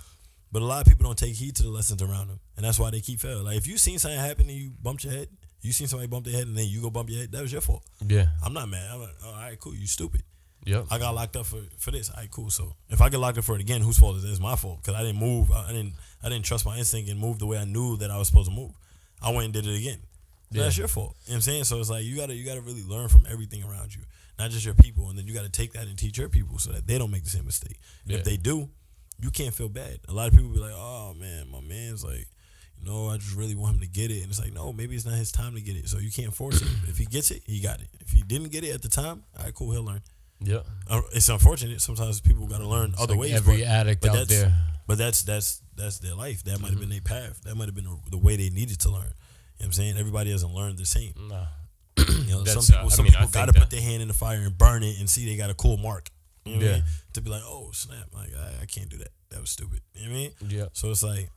but a lot of people don't take heed to the lessons around them. And that's why they keep failing. Like, if you seen something happen and you bumped your head, you seen somebody bump their head and then you go bump your head, that was your fault. Yeah. I'm not mad. I'm like, all right, cool. You stupid. Yep. I got locked up for this. All right, cool. So if I get locked up for it again, whose fault is it? It's my fault, because I didn't move. I didn't trust my instinct and move the way I knew that I was supposed to move. I went and did it again. So that's your fault. You know what I'm saying? So it's like you gotta really learn from everything around you, not just your people, and then you gotta take that and teach your people so that they don't make the same mistake. And if they do, you can't feel bad. A lot of people be like, oh man, my man's like, I just really want him to get it. And it's like, no, maybe it's not his time to get it. So you can't force it. If he gets it, he got it. If he didn't get it at the time, all right, cool, he'll learn. Yeah. It's unfortunate. Sometimes people got to learn other ways. Every addict out there. But that's their life. That might have been their path. That might have been the way they needed to learn. You know what I'm saying? Everybody doesn't learn the same. No. Some people got to put their hand in the fire and burn it and see they got a cool mark. You know what I mean? To be like, oh, snap. Like, I can't do that. That was stupid. You know what I mean? Yeah. So it's like,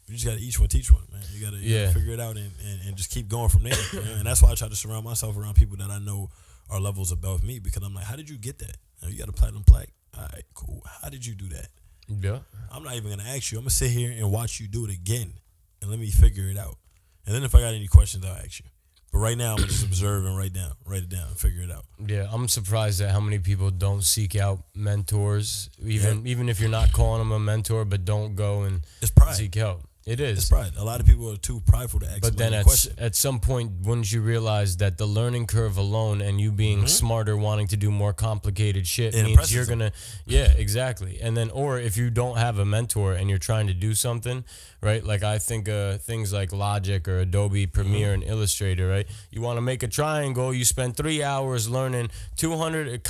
you just got to each one teach one, man. You got to figure it out and just keep going from there. You know? And that's why I try to surround myself around people that I know are levels above me, because I'm like, how did you get that? You got a platinum plaque? All right, cool. How did you do that? Yeah. I'm not even gonna ask you. I'm gonna sit here and watch you do it again, and let me figure it out. And then if I got any questions, I'll ask you. But right now, I'm gonna just observe and write it down, and figure it out. Yeah, I'm surprised at how many people don't seek out mentors, even if you're not calling them a mentor, but don't go and It's pride. seek help. It is. It's pride. A lot of people are too prideful to ask. But then at some point, wouldn't you realize that the learning curve alone and you being smarter, wanting to do more complicated shit means you're going to, exactly. And then, or if you don't have a mentor and you're trying to do something, right? Like I think things like Logic or Adobe Premiere and Illustrator, right? You want to make a triangle, you spend 3 hours learning 200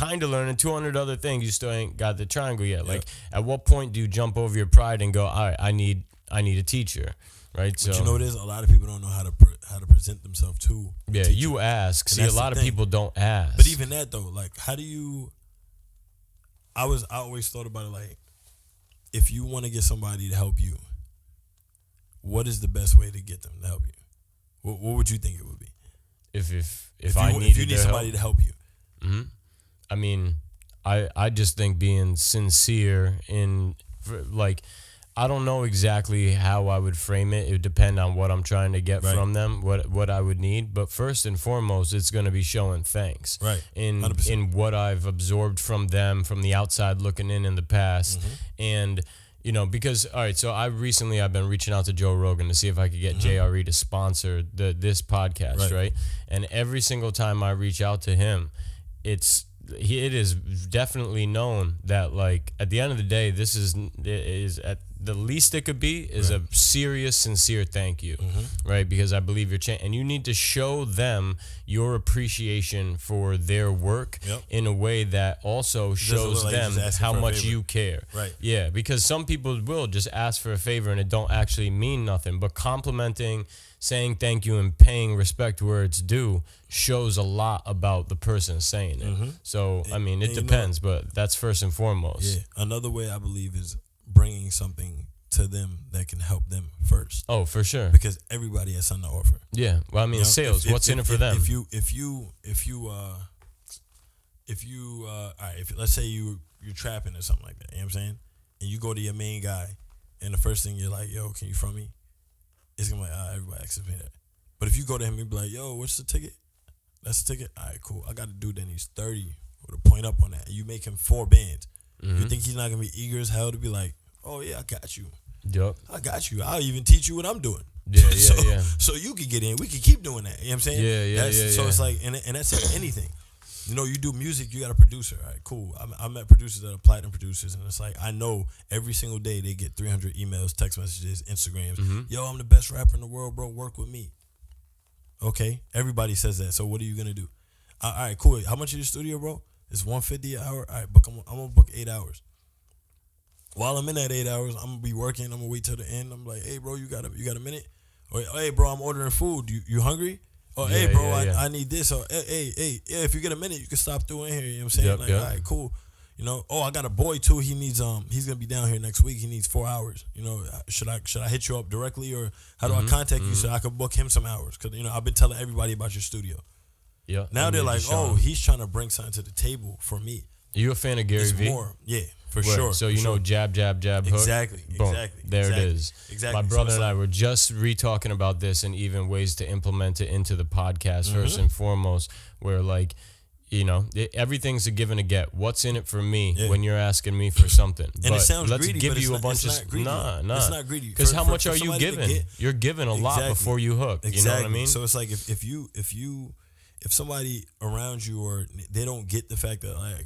other things. You still ain't got the triangle yet. Like at what point do you jump over your pride and go, all right, I need a teacher, right? But you know what it is? A lot of people don't know how to present themselves to. Yeah, you ask. See, a lot of people don't ask. But even that though, like, how do you? I always thought about it like, if you want to get somebody to help you, what is the best way to get them to help you? What would you think it would be? If you need somebody to help you. Mm-hmm. I mean, I just think being sincere in like. I don't know exactly how I would frame it. It would depend on what I'm trying to get from them, what I would need. But first and foremost, it's going to be showing thanks. Right. 100%. In what I've absorbed from them, from the outside looking in the past. And, you know, because, all right, so I've been reaching out to Joe Rogan to see if I could get JRE to sponsor this podcast, right? And every single time I reach out to him, it is definitely known that, like, at the end of the day, this is at the least it could be is a serious, sincere thank you, right? Because I believe you're and you need to show them your appreciation for their work in a way that also shows them how much you care. Right. Yeah, because some people will just ask for a favor and it don't actually mean nothing, but complimenting, saying thank you, and paying respect where it's due shows a lot about the person saying it. So, I mean, it depends, but that's first and foremost. Yeah. Another way I believe is bringing something to them that can help them first. Oh, for sure. Because everybody has something to offer. Yeah. Well, I mean, sales. What's in it for them? Let's say you're trapping or something like that. You know what I'm saying? And you go to your main guy, and the first thing you're like, "Yo, can you front me?" It's gonna be like, everybody asks me that. But if you go to him and be like, "Yo, what's the ticket?" That's the ticket. All right, cool. I got a dude that needs 30 with a point up on that. And you make him 4 bands. You think he's not gonna be eager as hell to be like, "Oh yeah, I got you. Yep. I got you. I'll even teach you what I'm doing." Yeah, So you can get in. We can keep doing that. You know what I'm saying? Yeah. So it's like, and that's in anything. You know, you do music, you got a producer. All right, cool. I met producers that are platinum producers, and it's like, I know every single day they get 300 emails, text messages, Instagrams. Yo, I'm the best rapper in the world, bro. Work with me. Okay, everybody says that. So what are you gonna do? All right, cool. How much is your studio, bro? It's $150 an hour. All right, I'm gonna book 8 hours. While I'm in that 8 hours, I'm gonna be working. I'm gonna wait till the end. I'm like, hey, bro, you got a minute? Or hey, bro, I'm ordering food. You hungry? Oh, hey, bro, I need this. Or hey, if you get a minute, you can stop through in here. You know what I'm saying? All right, cool. You know, I got a boy too. He needs he's gonna be down here next week. He needs 4 hours. You know, should I hit you up directly, or how do I contact you so I can book him some hours? Because I've been telling everybody about your studio. Yeah. Now they're like, he's trying to bring something to the table for me. You a fan of Gary V? Yeah, for sure. So jab, hook. Exactly. Boom. Exactly. There it is. Exactly. My brother and I were just re-talking about this and even ways to implement it into the podcast first and foremost, where everything's a give and a get. What's in it for me when you're asking me for something? And but it sounds let's greedy, give but you it's a bunch not of greedy. Nah. It's not greedy. Because how much for are you giving? You're giving a lot before you hook. Exactly. You know what I mean? So it's like if somebody around you, or they don't get the fact that, all right,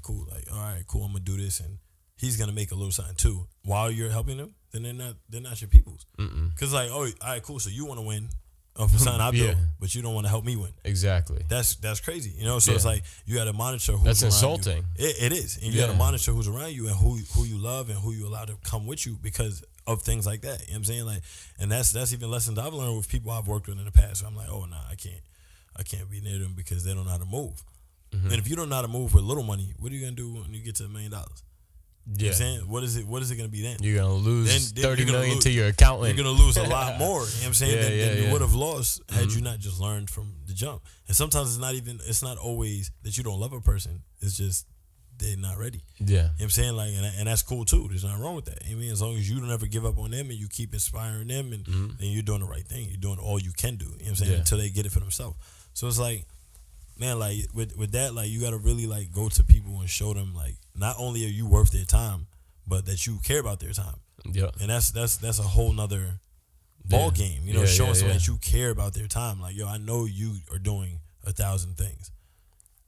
cool, I'm gonna do this, and he's gonna make a little something too while you're helping them, then they're not your peoples. Because like, oh, all right, cool, so you want to win off of something I built, but you don't want to help me win. Exactly. That's crazy. So it's like you got to monitor who's that's around insulting. You. It is, and you got to monitor who's around you and who you love and who you allow to come with you because of things like that. You know what I'm saying? Like, and that's even lessons I've learned with people I've worked with in the past. So I'm like, oh nah, I can't be near them because they don't know how to move. And if you don't know how to move with little money, what are you gonna do when you get to $1 million? You know what I'm saying? What is it gonna be then? You're gonna lose $30 million to your accountant. You're gonna lose a lot more, you know what I'm saying, than you would have lost had you not just learned from the jump. And sometimes it's not always that you don't love a person. It's just they're not ready. Yeah. You know what I'm saying? Like, and that's cool too. There's nothing wrong with that. I mean, as long as you don't ever give up on them and you keep inspiring them, and then you're doing the right thing. You're doing all you can do. You know what I'm saying? Yeah. Until they get it for themselves. So it's like, man, like with that, like you gotta really like go to people and show them like not only are you worth their time, but that you care about their time. Yeah. And that's a whole nother ball game. You know, showing someone that you care about their time. Like, yo, I know you are doing 1,000 things.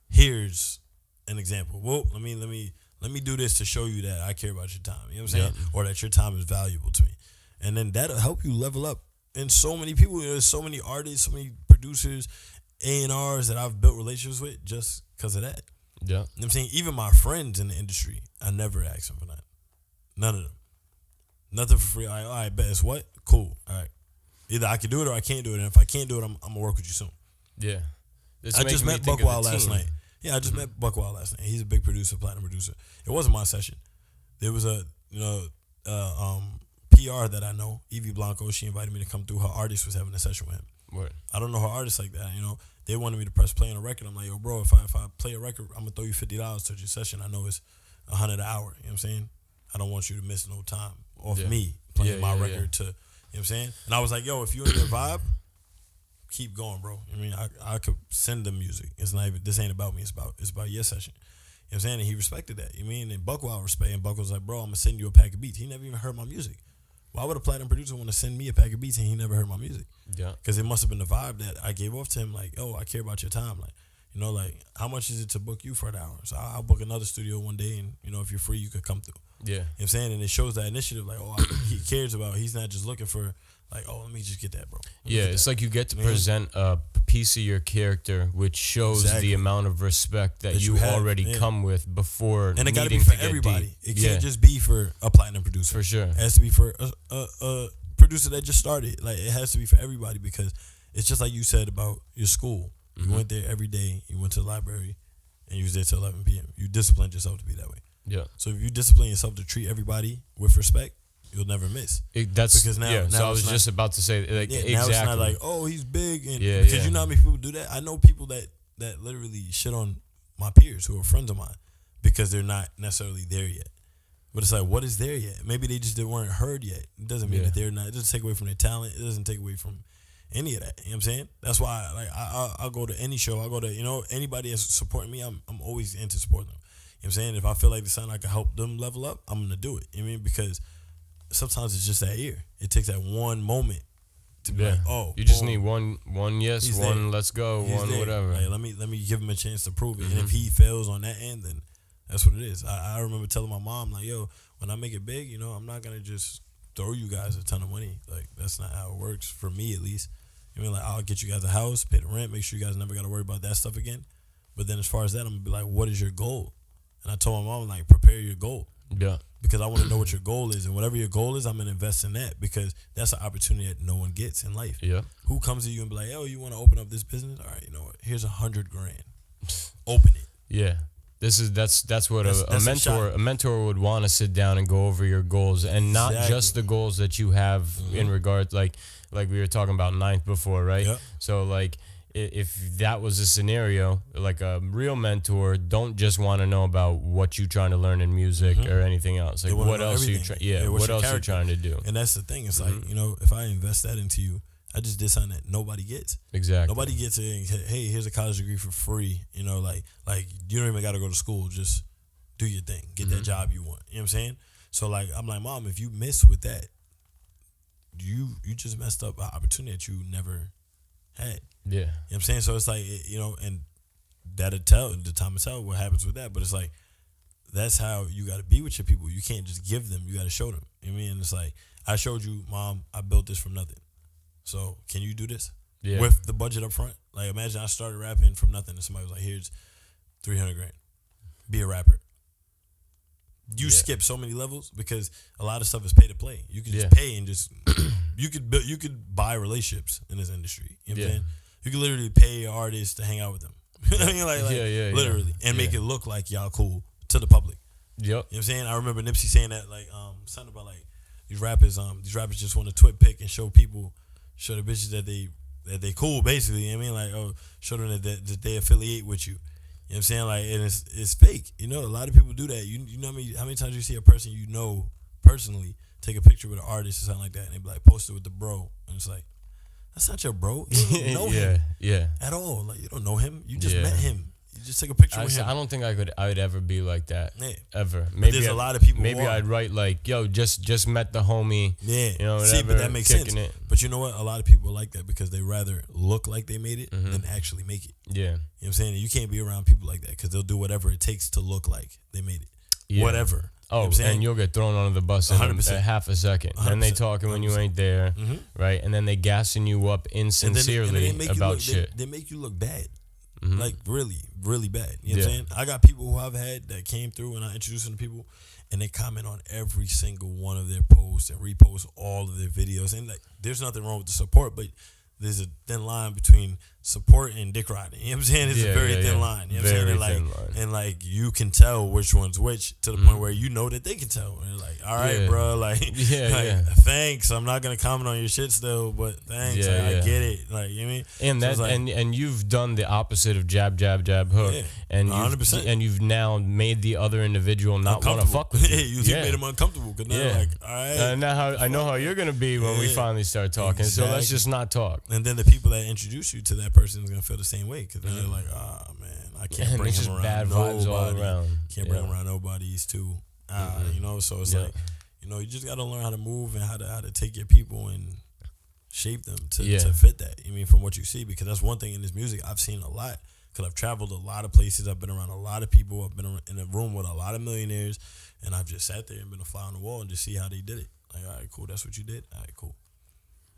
Here's an example. Well, let me do this to show you that I care about your time. You know what I'm saying? Or that your time is valuable to me. And then that'll help you level up. And so many people, there's so many artists, so many producers, A&Rs that I've built relationships with just because of that. Yeah. You know what I'm saying? Even my friends in the industry, I never ask them for that. None of them. Nothing for free. All right, bet it's what? Cool. All right. Either I can do it or I can't do it. And if I can't do it, I'm going to work with you soon. Yeah. I just met Buckwild last night. Yeah, I just met Buckwild last night. He's a big producer, platinum producer. It wasn't my session. There was a PR that I know, Evie Blanco. She invited me to come through. Her artist was having a session with him. What? I don't know her artists like that. You know, they wanted me to press play on a record. I'm like, yo, bro, if I play a record, I'm gonna throw you $50 to your session. I know it's $100 an hour. You know what I'm saying? I don't want you to miss no time off me playing my record to. You know what I'm saying? And I was like, yo, if you in your vibe, keep going, bro. I mean, I could send them music. It's not even, this ain't about me. It's about your session. You know what I'm saying? And he respected that. You mean? And Buckwild respect. And Buck was like, bro, I'm gonna send you a pack of beats. He never even heard my music. Why would a platinum producer want to send me a pack of beats and he never heard my music? Yeah. Because it must have been the vibe that I gave off to him. Like, oh, I care about your time. Like, you know, like, how much is it to book you for an hour? So I'll book another studio one day, and, you know, if you're free, you could come through. Yeah. You know what I'm saying? And it shows that initiative, like, oh, he cares about, he's not just looking for, like, oh, let me just get that, bro. Yeah, it's like you get to present a piece of your character, which shows the amount of respect that you already come with before. And it got to be needing for get everybody. deep. It can't just be for a platinum producer. For sure. It has to be for a producer that just started. Like, it has to be for everybody, because it's just like you said about your school. You went there every day. You went to the library, and you was there till 11 p.m. You disciplined yourself to be that way. Yeah. So if you discipline yourself to treat everybody with respect, you'll never miss. That's because now so I was not, just about to say, like, exactly. Now it's not like, oh, he's big, and because you know how many people do that. I know people that literally shit on my peers who are friends of mine because they're not necessarily there yet. But it's like, what is there yet? Maybe they just weren't heard yet. It doesn't mean that they're not. It doesn't take away from their talent. It doesn't take away from any of that. You know what I'm saying? That's why, like, I'll go to any show. I'll go to, you know, anybody that's supporting me. I'm always into supporting them. You know what I'm saying? If I feel like it's something I can help them level up, I'm gonna do it. You know what I mean? Because sometimes it's just that ear. It takes that one moment to be like, oh, you just need one yes, he's one there. let's go, He's one there. whatever. Like, let me give him a chance to prove it. And if he fails on that end, then that's what it is. I remember telling my mom, like, yo, when I make it big, you know, I'm not gonna just throw you guys a ton of money. Like, that's not how it works for me, at least. You know, like, I'll get you guys a house, pay the rent, make sure you guys never gotta worry about that stuff again. But then as far as that, I'm gonna be like, what is your goal? And I told my mom, like, prepare your goal. Yeah. Because I want to know what your goal is. And whatever your goal is, I'm going to invest in that, because that's an opportunity that no one gets in life. Yeah. Who comes to you and be like, oh, you want to open up this business? All right, you know what? Here's $100,000. Open it. Yeah. That's what a mentor would want to sit down and go over your goals, and not just the goals that you have in regard, like we were talking about ninth before, right? Yep. So, like, if that was a scenario, like, a real mentor don't just want to know about what you're trying to learn in music or anything else. Like, what else are you trying? What else are you trying to do? And that's the thing. It's like, you know, if I invest that into you, I just did something that nobody gets. Exactly. Nobody gets it. And, hey, here's a college degree for free. You know, like you don't even got to go to school. Just do your thing. Get that job you want. You know what I'm saying? So, like, I'm like, Mom, if you miss with that, you just messed up an opportunity that you never had. Yeah. You know what I'm saying? So it's like, you know, and that'll tell, the time will tell what happens with that. But it's like, that's how you got to be with your people. You can't just give them. You got to show them. You know what I mean? And it's like, I showed you, Mom, I built this from nothing. So can you do this? Yeah. With the budget up front? Like, imagine I started rapping from nothing and somebody was like, here's $300,000. Be a rapper. You skip so many levels because a lot of stuff is pay to play. You can just pay and just you could buy relationships in this industry. You know what I'm saying? You can literally pay artists to hang out with them. I mean, like literally, and make it look like y'all cool to the public. Yep. You know what I'm saying? I remember Nipsey saying that, like, something about, like, these rappers just want to twit pick and show the bitches that they cool, basically. You know what I mean? Like, oh, show them that they affiliate with you. You know what I'm saying? Like, and it's fake. You know, a lot of people do that. You know how many times you see a person you know personally take a picture with an artist or something like that, and they be like, post it with the bro, and it's like, that's not your bro. You don't know him at all. Like, you don't know him. You just met him. You just take a picture with him. I don't think I would ever be like that. Yeah. Ever. Maybe there's a lot of people. Maybe I'd write like, yo, just met the homie. Yeah. You know, whatever, see, but that makes sense. It. But you know what? A lot of people are like that because they rather look like they made it than actually make it. Yeah. You know what I'm saying? You can't be around people like that because they'll do whatever it takes to look like they made it. Yeah. Whatever. Oh, you know and you'll get thrown under the bus in a half a second. 100%. Then they talking when you ain't there, right? And then they gassing you up insincerely and then about shit. They make you look bad. Like really, really bad. You know what I'm saying? I got people who I've had that came through and I introduced them to people and they comment on every single one of their posts and repost all of their videos. And like, there's nothing wrong with the support, but there's a thin line between support and dick riding. You know what I'm saying? It's a very thin line. You know what I'm saying? And like you can tell which one's which to the point where you know that they can tell. And like, all right, bro, like, thanks. I'm not gonna comment on your shit still, but thanks. I get it. Like, you know what I mean? And that like, and you've done the opposite of jab, jab, jab, hook. Yeah, and 100%. And you've now made the other individual not want to fuck with you. You made them uncomfortable because now like, all right. Now I know how you're gonna be when we finally start talking. Exactly. So let's just not talk. And then the people that introduce you to that person is gonna feel the same way because they're like, man, I can't bring him around bad vibes all around. Can't bring him around nobody. He's too, you know. So it's like, you know, you just gotta learn how to move and how to take your people and shape them to fit that. I mean, from what you see, because that's one thing in this music I've seen a lot. Because I've traveled a lot of places, I've been around a lot of people, I've been in a room with a lot of millionaires, and I've just sat there and been a fly on the wall and just see how they did it. Like, all right, cool, that's what you did. All right, cool.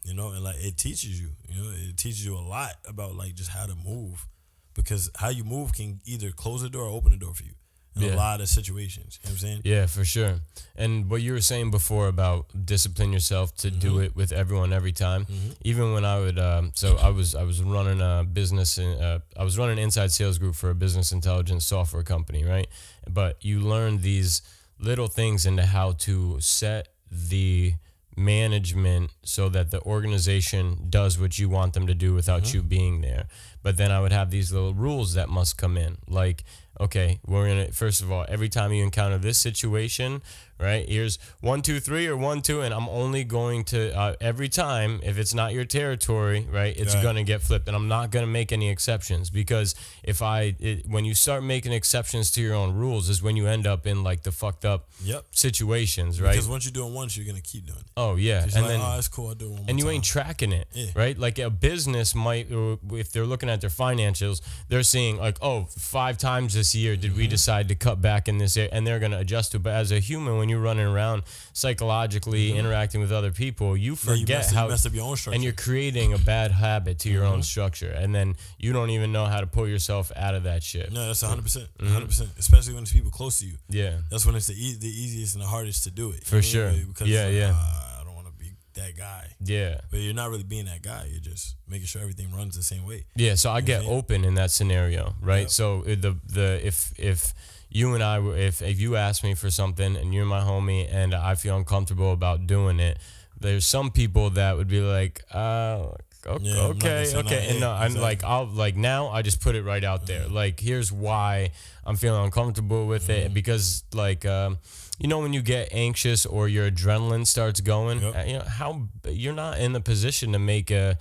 You know, and like it teaches you, it teaches you a lot about like just how to move, because how you move can either close the door or open the door for you in a lot of situations. You know what I'm saying? Yeah, for sure. And what you were saying before about discipline yourself to do it with everyone every time, even when I would, so I was running a business, and I was running an inside sales group for a business intelligence software company, right? But you learn these little things into how to set the management so that the organization does what you want them to do without you being there. But then I would have these little rules that must come in, like, okay, we're gonna, first of all, every time you encounter this situation, right, here's 1, 2, 3 or 1, 2, and I'm only going to every time, if it's not your territory, right, it's gonna get flipped, and I'm not gonna make any exceptions, because when you start making exceptions to your own rules is when you end up in like the fucked up situations, right? Because once you do it once, you're gonna keep doing it. Oh yeah, and like, then it's cool, I'll do it one more and you time. Ain't tracking it, right? Like a business might, if they're looking at their financials, they're seeing like, oh, 5 times this year did we decide to cut back in this area, and they're gonna adjust to it. But as a human, when you're running around psychologically interacting with other people, you forget you messed up your own structure, and you're creating a bad habit to your own structure, and then you don't even know how to pull yourself out of that shit. No, that's 100%, 100%. Especially when it's people close to you. Yeah, that's when it's the easiest and the hardest to do it. For sure. Because I don't want to be that guy. Yeah, but you're not really being that guy. You're just making sure everything runs the same way. Yeah, so I get open in that scenario, right? Yep. So if you and I, if you ask me for something and you're my homie and I feel uncomfortable about doing it, there's some people that would be like, okay, and no, I'm like, I'll like now I just put it right out there. Like, here's why I'm feeling uncomfortable with it, because like, you know, when you get anxious or your adrenaline starts going, you know, you're not in the position to make a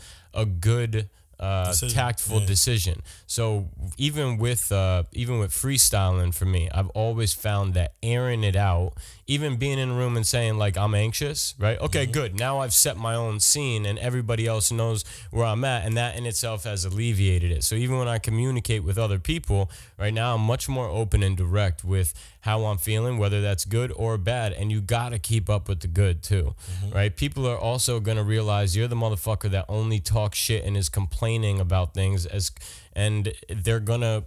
good tactful decision. So even with freestyling, for me, I've always found that airing it out, even being in a room and saying like, I'm anxious, right? Okay, good. Now I've set my own scene and everybody else knows where I'm at, and that in itself has alleviated it. So even when I communicate with other people right now, I'm much more open and direct with how I'm feeling, whether that's good or bad. And you gotta keep up with the good too, right? People are also gonna realize you're the motherfucker that only talks shit and is complaining about things, and they're gonna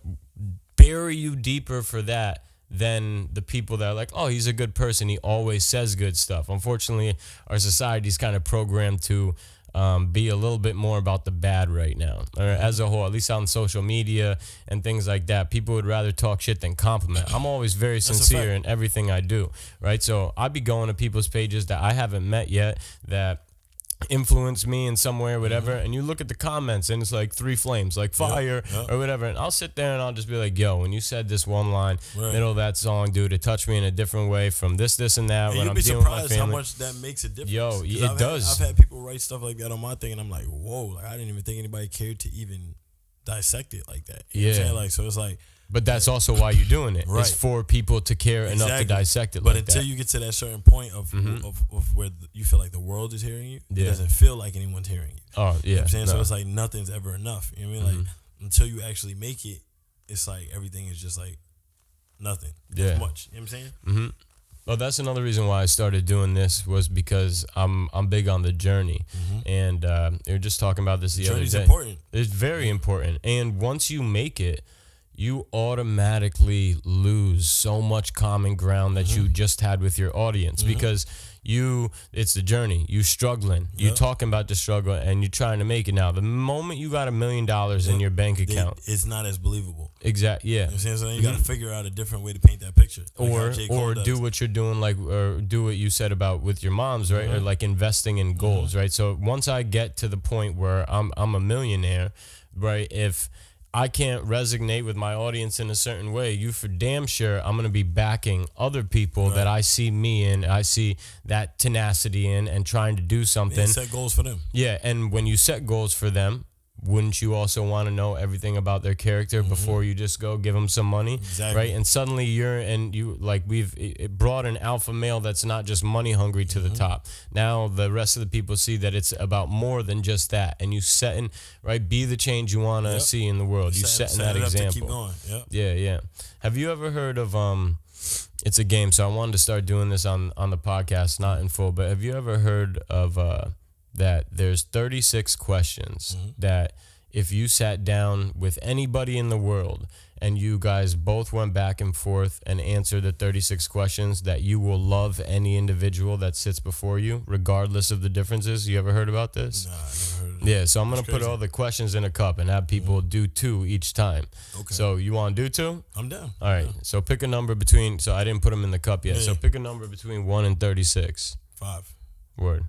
bury you deeper for that than the people that are like, oh, he's a good person, he always says good stuff. Unfortunately, our society's kind of programmed to be a little bit more about the bad right now, or as a whole, at least on social media and things like that. People would rather talk shit than compliment. I'm always very sincere in everything I do, right? So I'd be going to people's pages that I haven't met yet, that influenced me in some way or whatever, and you look at the comments and it's like 3 flames, like fire or whatever, and I'll sit there and I'll just be like, yo, when you said this one line, middle of that song, dude, it touched me in a different way from this and that. And when you'd I'm be dealing with my surprised family. how much that makes a difference. Yo, it does. I've had people write stuff like that on my thing, and I'm like, whoa, like I didn't even think anybody cared to even dissect it like that. You know what I'm saying? Like, so it's like, but that's also why you're doing it. Right. It's for people to care enough to dissect it. But like until that. you get to that certain point of where you feel like the world is hearing you, it doesn't feel like anyone's hearing you. Oh, yeah. You know what I'm saying? No. So it's like nothing's ever enough. You know what I mean? Like until you actually make it, it's like everything is just like nothing. As much. You know what I'm saying? Mm-hmm. Well, that's another reason why I started doing this was because I'm big on the journey, and we were just talking about this the other day. Journey's important. It's very important, and once you make it, you automatically lose so much common ground that you just had with your audience because it's the journey. You struggling. You talking about the struggle and you're trying to make it now. The moment you got $1 million in your bank account, it's not as believable. Exactly. Yeah. You know what I'm saying? So you got to figure out a different way to paint that picture. Like or do what you're doing, like, or do what you said about with your moms, right? Or like investing in goals, right? So once I get to the point where I'm a millionaire, right? If I can't resonate with my audience in a certain way, you for damn sure I'm going to be backing other people that I see me in, I see that tenacity in and trying to do something. And set goals for them. Yeah, and when you set goals for them, wouldn't you also want to know everything about their character before you just go give them some money? Exactly. Right? And suddenly it brought an alpha male that's not just money hungry to the top. Now the rest of the people see that it's about more than just that. And you setting, right? Be the change you want to see in the world. You setting that example. Keep going. Yeah. Have you ever heard of it's a game, so I wanted to start doing this on the podcast, not in full, but have you ever heard of that there's 36 questions that if you sat down with anybody in the world and you guys both went back and forth and answered the 36 questions, that you will love any individual that sits before you, regardless of the differences? You ever heard about this? Nah, I never heard of Yeah, so I'm going to put all the questions in a cup and have people do 2 each time. Okay. So you want to do 2? I'm down. All right. So pick a number between, so I didn't put them in the cup yet. So pick a number between 1 and 36. 5. Word.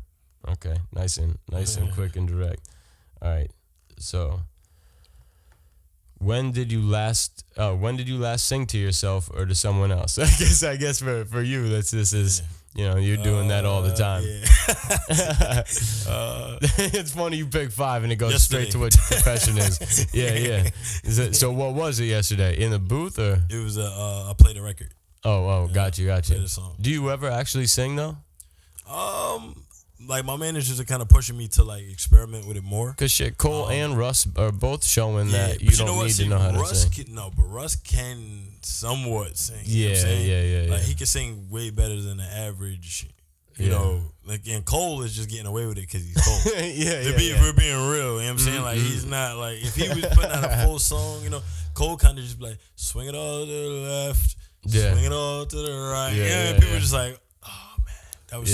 Okay, nice and quick and direct. All right, so when did you last sing to yourself or to someone else? I guess for you, this is you're doing that all the time. Yeah. It's funny you pick 5 and it goes Yesterday. straight to what your profession is. Yeah. So what was it yesterday? In the booth or? It was I played a record. Oh, got you. Played a song. Do you ever actually sing though? Like my managers are kind of pushing me to like experiment with it more. Cause shit, Cole and Russ are both showing that you but don't need See, to know how Russ to sing. But Russ can somewhat sing. You know what I'm saying? Yeah. Like he can sing way better than the average. You know, like, and Cole is just getting away with it because he's Cole. If we're being real, you know what I'm saying? Like he's not like, if he was putting out a full song, Cole kind of just be like, swing it all to the left, swing it all to the right. And people are just like, that was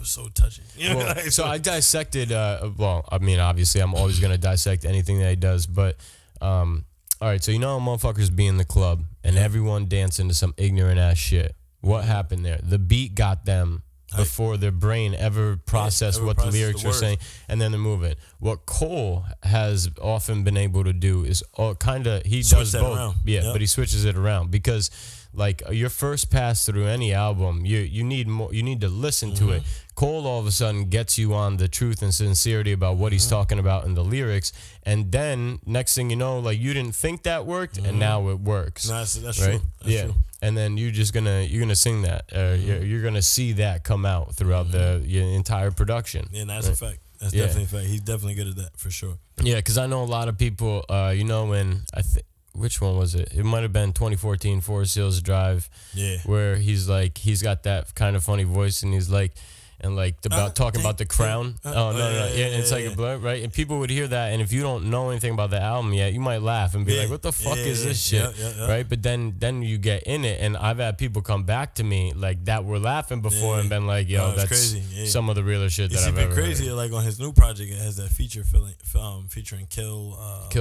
so touching. Well, so I dissected. Obviously, I'm always gonna dissect anything that he does. But all right, so how motherfuckers be in the club and everyone dancing to some ignorant ass shit. What happened there? The beat got them before their brain ever processed what the lyrics were saying, and then they're moving. What Cole has often been able to do is he does both. Around. But he switches it around because. Like your first pass through any album, you need more. You need to listen to it. Cole all of a sudden gets you on the truth and sincerity about what he's talking about in the lyrics, and then next thing you know, like you didn't think that worked, and now it works. No, that's right? true. That's true. And then you're gonna sing that. You're gonna see that come out throughout your entire production. Yeah, that's a fact. That's definitely a fact. He's definitely good at that for sure. Yeah, because I know a lot of people. When I think. Which one was it? It might have been 2014 Forest Hills Drive. Yeah. Where he's got that kind of funny voice and he's like, and like talking about the crown. It's like a blur, right? And people would hear that, and if you don't know anything about the album yet, you might laugh and be like, "What the fuck is this shit?" Right? But then you get in it, and I've had people come back to me like that were laughing before and been like, "Yo, that's crazy." Some of the realer shit that I've ever crazy. heard. Like on his new project, it has that featuring Kill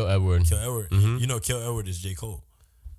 Edward. Kill Edward. Mm-hmm. You know, Kill Edward is J. Cole.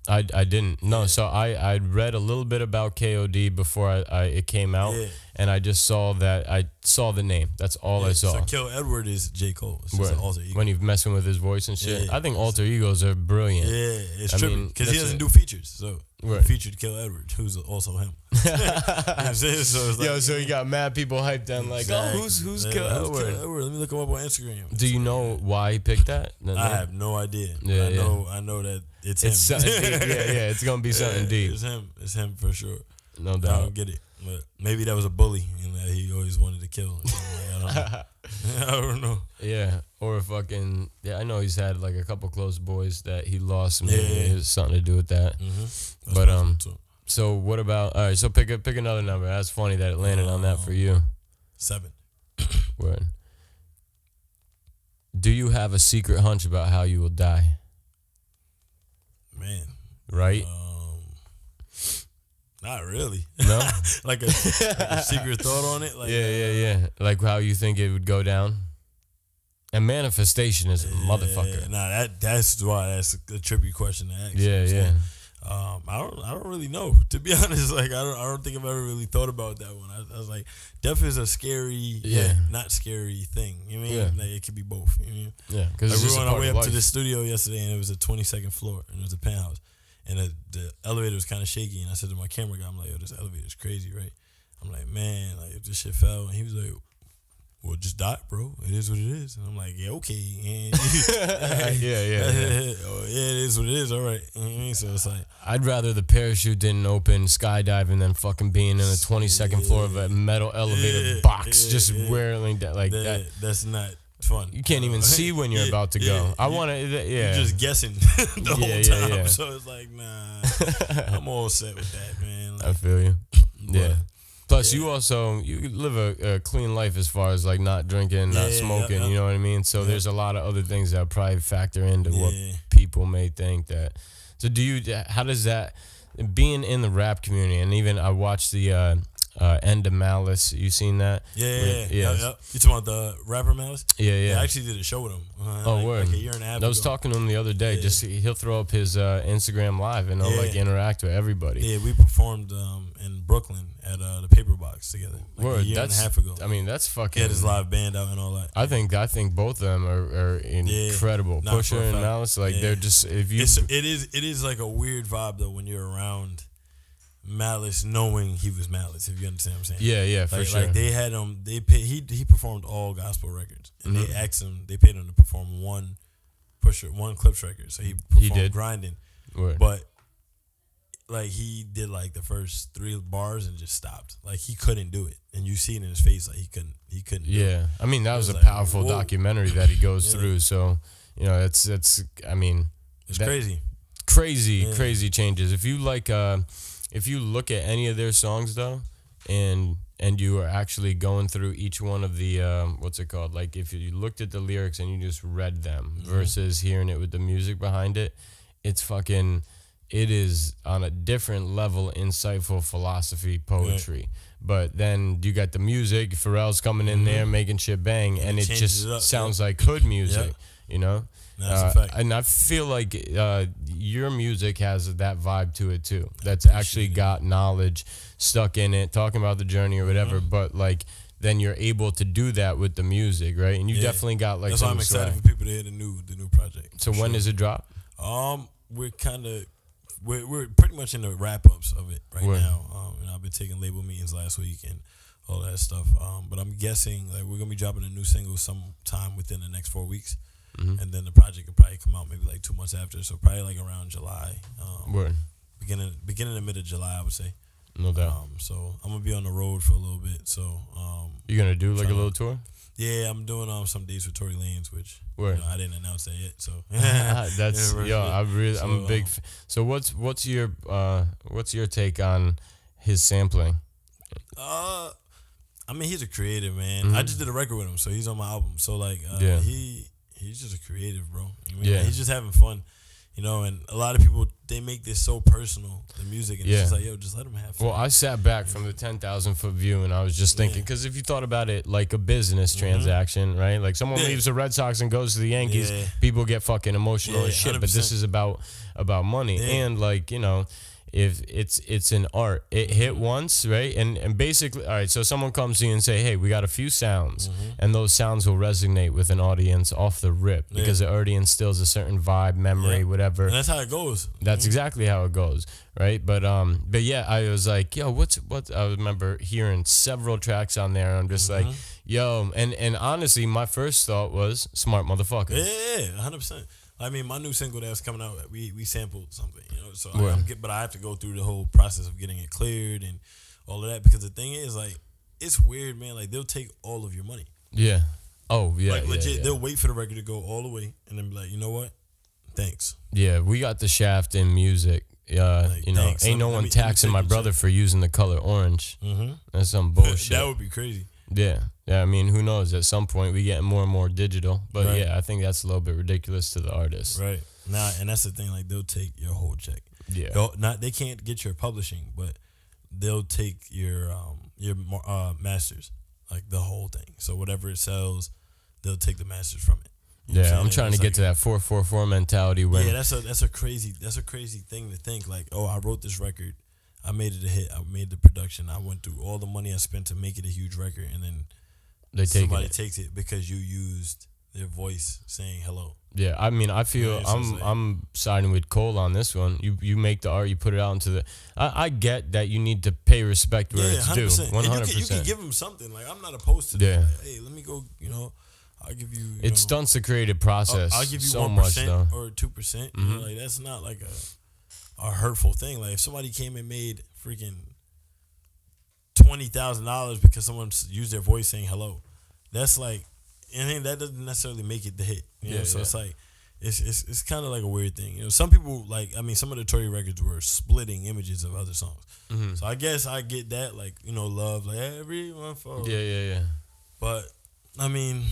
I didn't. No, so I read a little bit about KOD before it came out, and I just saw that. I saw the name. That's all I saw. So Kill Edward is J. Cole. It's just an alter ego. When you're messing with his voice and shit. I think alter egos are brilliant. Yeah, it's trippy. Because he doesn't do features. So he featured Kill Edward, who's also him. You know what I'm saying? So it's like, so you got mad people hyped on like, who's Kill Edward? Let me look him up on Instagram. Do you know why he picked that? I have no idea. I know that it's him. It's gonna be something deep. It's him for sure. No doubt. I don't get it, but maybe that was a bully and that he always wanted to kill. I don't know. Yeah, or fucking I know he's had like a couple close boys that he lost. Maybe it has something to do with that. But so what about? All right, so pick another number. That's funny that it landed on that for you. 7. Word. Do you have a secret hunch about how you will die? Man. Right? Not really. No? like a secret thought on it? Like, yeah. Like how you think it would go down? And manifestation is a motherfucker. Nah, that's why that's a trippy question to ask. Yeah. I don't really know, to be honest. Like I don't think I've ever really thought about that one. I was like, death is a scary, not scary thing. You know what I mean? Like, it could be both. You know what I mean? Yeah, because we were on our way up to the studio yesterday, and it was a 22nd floor, and it was a penthouse, and the elevator was kind of shaky. And I said to my camera guy, I'm like, yo, this elevator is crazy, right? I'm like, man, like if this shit fell, and he was like, well, just die, bro. It is what it is. And I'm like, yeah, okay. And it is what it is. All right. So it's like, I'd rather the parachute didn't open, skydiving, than fucking being in the 22nd floor of a metal elevator box, just whirling like that. That's not fun. You can't even see when you're about to go. I want to. You're just guessing the whole time. Yeah. So it's like, nah, I'm all set with that, man. Like, I feel you. Yeah. Plus, you live a clean life as far as like not drinking, not smoking. You know what I mean? So there's a lot of other things that probably factor into what people may think that. So how does that, being in the rap community, and even I watched the End of Malice. You seen that? Yeah. You talking about the rapper Malice? Yeah. I actually did a show with him. Word. Like a year and a half ago. I was talking to him the other day. Just he'll throw up his Instagram live and he'll like interact with everybody. Yeah, we performed in Brooklyn at the Paper Box together. Like a year and a half ago. I mean, that's fucking. He had his live band out and all that. I think both of them are incredible. Pusha and Malice, like they're just it is like a weird vibe though when you're around Malice, knowing he was Malice, if you understand what I'm saying. Yeah, for sure. Like they had him, he performed all gospel records, and they asked him, they paid him to perform one Clips record, so he performed Grinding, but like he did like the first 3 bars and just stopped, like he couldn't do it, and you see it in his face, like he couldn't. Do it. I mean that was a powerful documentary that he goes through, so you know it's I mean it's crazy changes. If you like if you look at any of their songs though, and you are actually going through each one of the what's it called? Like if you looked at the lyrics and you just read them versus hearing it with the music behind it, it is on a different level, insightful philosophy poetry. But then you got the music, Pharrell's coming in there making shit bang, and it just sounds like hood music, you know? That's a fact. And I feel like your music has that vibe to it too. That's actually got knowledge stuck in it, talking about the journey or whatever. But like, then you're able to do that with the music, right? And you definitely got like. That's why I'm excited for people to hear the new project. So when does it drop? We're pretty much in the wrap ups of it right now. And I've been taking label meetings last week and all that stuff. But I'm guessing like we're gonna be dropping a new single sometime within the next 4 weeks. And then the project could probably come out maybe like 2 months after, so probably like around July, beginning to mid of July, I would say. No doubt. So I'm gonna be on the road for a little bit. So you gonna do like a little tour? Yeah, I'm doing some dates with Tory Lanez, which I didn't announce that yet. So that's I'm a big. So what's your take on his sampling? I mean, he's a creative man. I just did a record with him, so he's on my album. So like, he's just a creative, bro. I mean, he's just having fun, you know. And a lot of people they make this so personal, the music, and it's just like, yo, just let them have fun. Well, I sat back from the 10,000-foot view, and I was just thinking, because if you thought about it like a business transaction, right? Like someone leaves the Red Sox and goes to the Yankees, people get fucking emotional as shit. 100%. But this is about money, and like, you know, if it's an art, it hit once, right? And basically, all right, so someone comes to you and say, hey, we got a few sounds, and those sounds will resonate with an audience off the rip because it already instills a certain vibe, memory, whatever. And that's how it goes. That's exactly how it goes, right? But yeah, I was like, yo, what? I remember hearing several tracks on there, and I'm just like, yo, and honestly, my first thought was smart motherfucker. Yeah, 100%. I mean, my new single that's coming out, we sampled something, you know. So but I have to go through the whole process of getting it cleared and all of that, because the thing is, like, it's weird, man. Like, they'll take all of your money. Yeah. Oh yeah. Like legit, yeah. they'll wait for the record to go all the way and then be like, you know what? Thanks. Yeah, we got the shaft in music. Like, you know, thanks. ain't no one Let me taxing my take brother for using the color orange. Mm-hmm. That's some bullshit. That would be crazy. Yeah. I mean, who knows? At some point, we getting more and more digital. But yeah, I think that's a little bit ridiculous to the artist. Right. Nah, and that's the thing. Like, they'll take your whole check. Yeah. They can't get your publishing, but they'll take your masters, like the whole thing. So whatever it sells, they'll take the masters from it. You know what I'm trying to get to that 444 mentality. When that's a crazy thing to think. Like, oh, I wrote this record, I made it a hit, I made the production, I went through all the money I spent to make it a huge record, and then somebody takes it because you used their voice saying hello. Yeah, I mean, I feel I'm siding with Cole on this one. You make the art, you put it out into the. I get that you need to pay respect where it's 100%. due. 100%. You can give them something. Like, I'm not opposed to that. Yeah. Like, hey, let me go. You know, I'll give you. It stunts the creative process. I'll give you so 1% much, though. or 2%. You know, like, that's not like a hurtful thing. Like, if somebody came and made freaking $20,000 because someone used their voice saying hello, that's like. And that doesn't necessarily make it the hit, you know. So it's like it's kind of like a weird thing, you know. Some people some of the Tory records were splitting images of other songs, so I guess I get that, like, you know, love, like everyone for But I mean,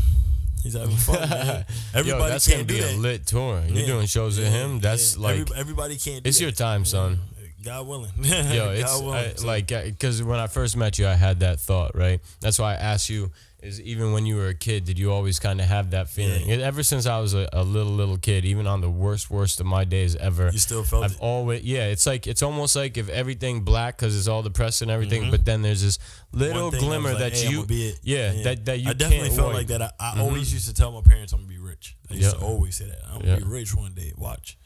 he's having fun, man. Everybody that's can't gonna be do a lit tour. You're doing shows with him. That's like everybody can't. Do it's that. your time, son. God willing. Yo, it's like because when I first met you, I had that thought, right? That's why I asked you. Is even when you were a kid, did you always kind of have that feeling? Yeah. Ever since I was a little kid, even on the worst of my days ever, you still felt I've always, it's almost like if everything black because it's all depressed and everything, but then there's this little glimmer that hey, you, that you. I definitely can't felt wait. like that. I always used to tell my parents I'm gonna be rich. I used to always say that I'm gonna be rich one day. Watch,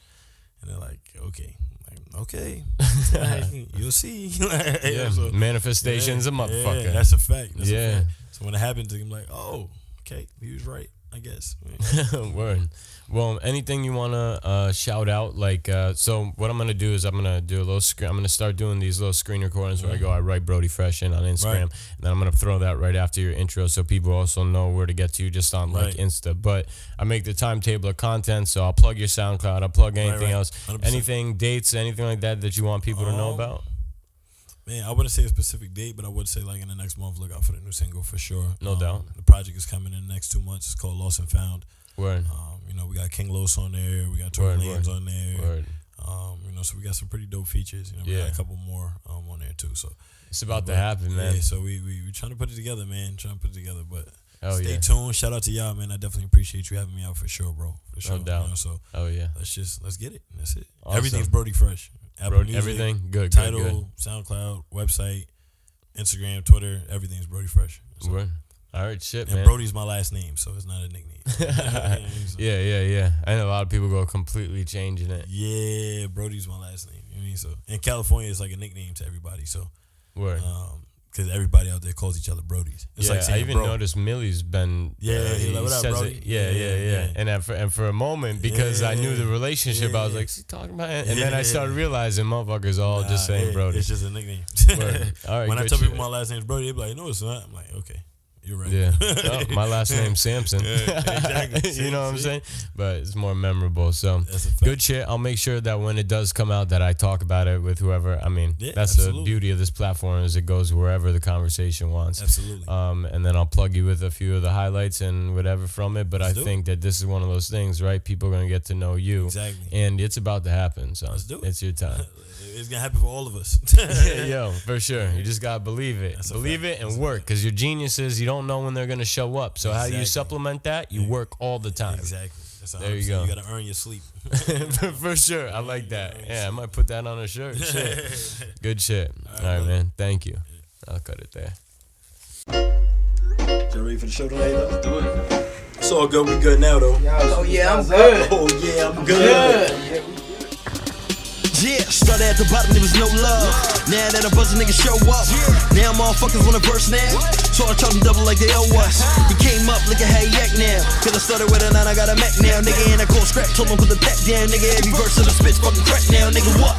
and they're like, okay, you'll see. So, manifestation's a motherfucker. Yeah, that's a fact. That's a fact. So when it happens, I'm like, oh, okay, he was right, I guess. Word. Well, anything you want to shout out? Like, so what I'm going to do is I'm going to do a little screen. I'm going to start doing these little screen recordings where I write Brodie Fresh in on Instagram. And then I'm going to throw that right after your intro so people also know where to get to you just on like Insta. But I make the timetable of content, so I'll plug your SoundCloud. I'll plug anything else. 100%. Anything, dates, anything like that you want people to know about? Man, I wouldn't say a specific date, but I would say like in the next month, look out for the new single for sure. No doubt. The project is coming in the next 2 months. It's called Lost and Found. Word. You know, we got King Los on there. We got Tory Lanez on there. Word. You know, so we got some pretty dope features. You know, we got a couple more on there too. So it's about to happen, man. Yeah, so we trying to put it together, man. But stay yeah. tuned. Shout out to y'all, man. I definitely appreciate you having me out for sure, bro. For sure. No doubt. You know, so let's get it. That's it. Awesome. Everything's Brodie Fresh. Apple Music, everything good. Tidal, good. SoundCloud, website, Instagram, Twitter. Everything's Brodie Fresh. So. Word. All right, shit, and man. Brodie's my last name, so it's not a nickname. Yeah. I know a lot of people go completely changing it. Yeah, Brodie's my last name. You know what I mean? So in California, it's like a nickname to everybody. So, word. Because everybody out there calls each other Brodies. It's like saying I even noticed Millie's been. He like, what up, says Brodie? it. Yeah. And for a moment, because I knew the relationship, I was like, is he talking about it? And then I started realizing motherfuckers all just saying Brodie. It's just a nickname. All right, when I tell people my last name is Brodie, they be like, no, it's not. I'm like, okay. You're right. Yeah. Oh, my last name's Samson. Exactly. You know what I'm saying? But it's more memorable. So That's a fact. good shit. I'll make sure that when it does come out that I talk about it with whoever. I mean, Yeah, that's absolutely. the beauty of this platform is it goes wherever the conversation wants. Absolutely. And then I'll plug you with a few of the highlights and whatever from it. But Let's I do think that this is one of those things, right? People are going to get to know you. Exactly. And it's about to happen. So Let's do it. it's your time. It's gonna happen for all of us. Yeah, yo, for sure. You just gotta believe it. That's a Believe fact. it and That's a work, fact. because your geniuses, you don't know when they're gonna show up. So how do you Exactly. supplement that? You work all the time. Exactly. That's There you 100%. go. You gotta earn your sleep. For sure. I like that. Yeah, I might put that on a shirt. Shit. Good shit. All right, man. Thank you. I'll cut it there. Y'all ready for the show today, though? Do it. It's all good. We good now, though. Oh yeah, I'm good. Oh, yeah, I'm good. Yeah, started at the bottom, there was no love. Now that a bunch of niggas show up, now motherfuckers wanna verse now. So I charge them double like they owe us. He came up like a hey yak now. Cause I started with a 9, I got a Mac now. Nigga, and I cold scrap, told him put the back down. Nigga, every verse of the spit's fucking crack now. Nigga, what?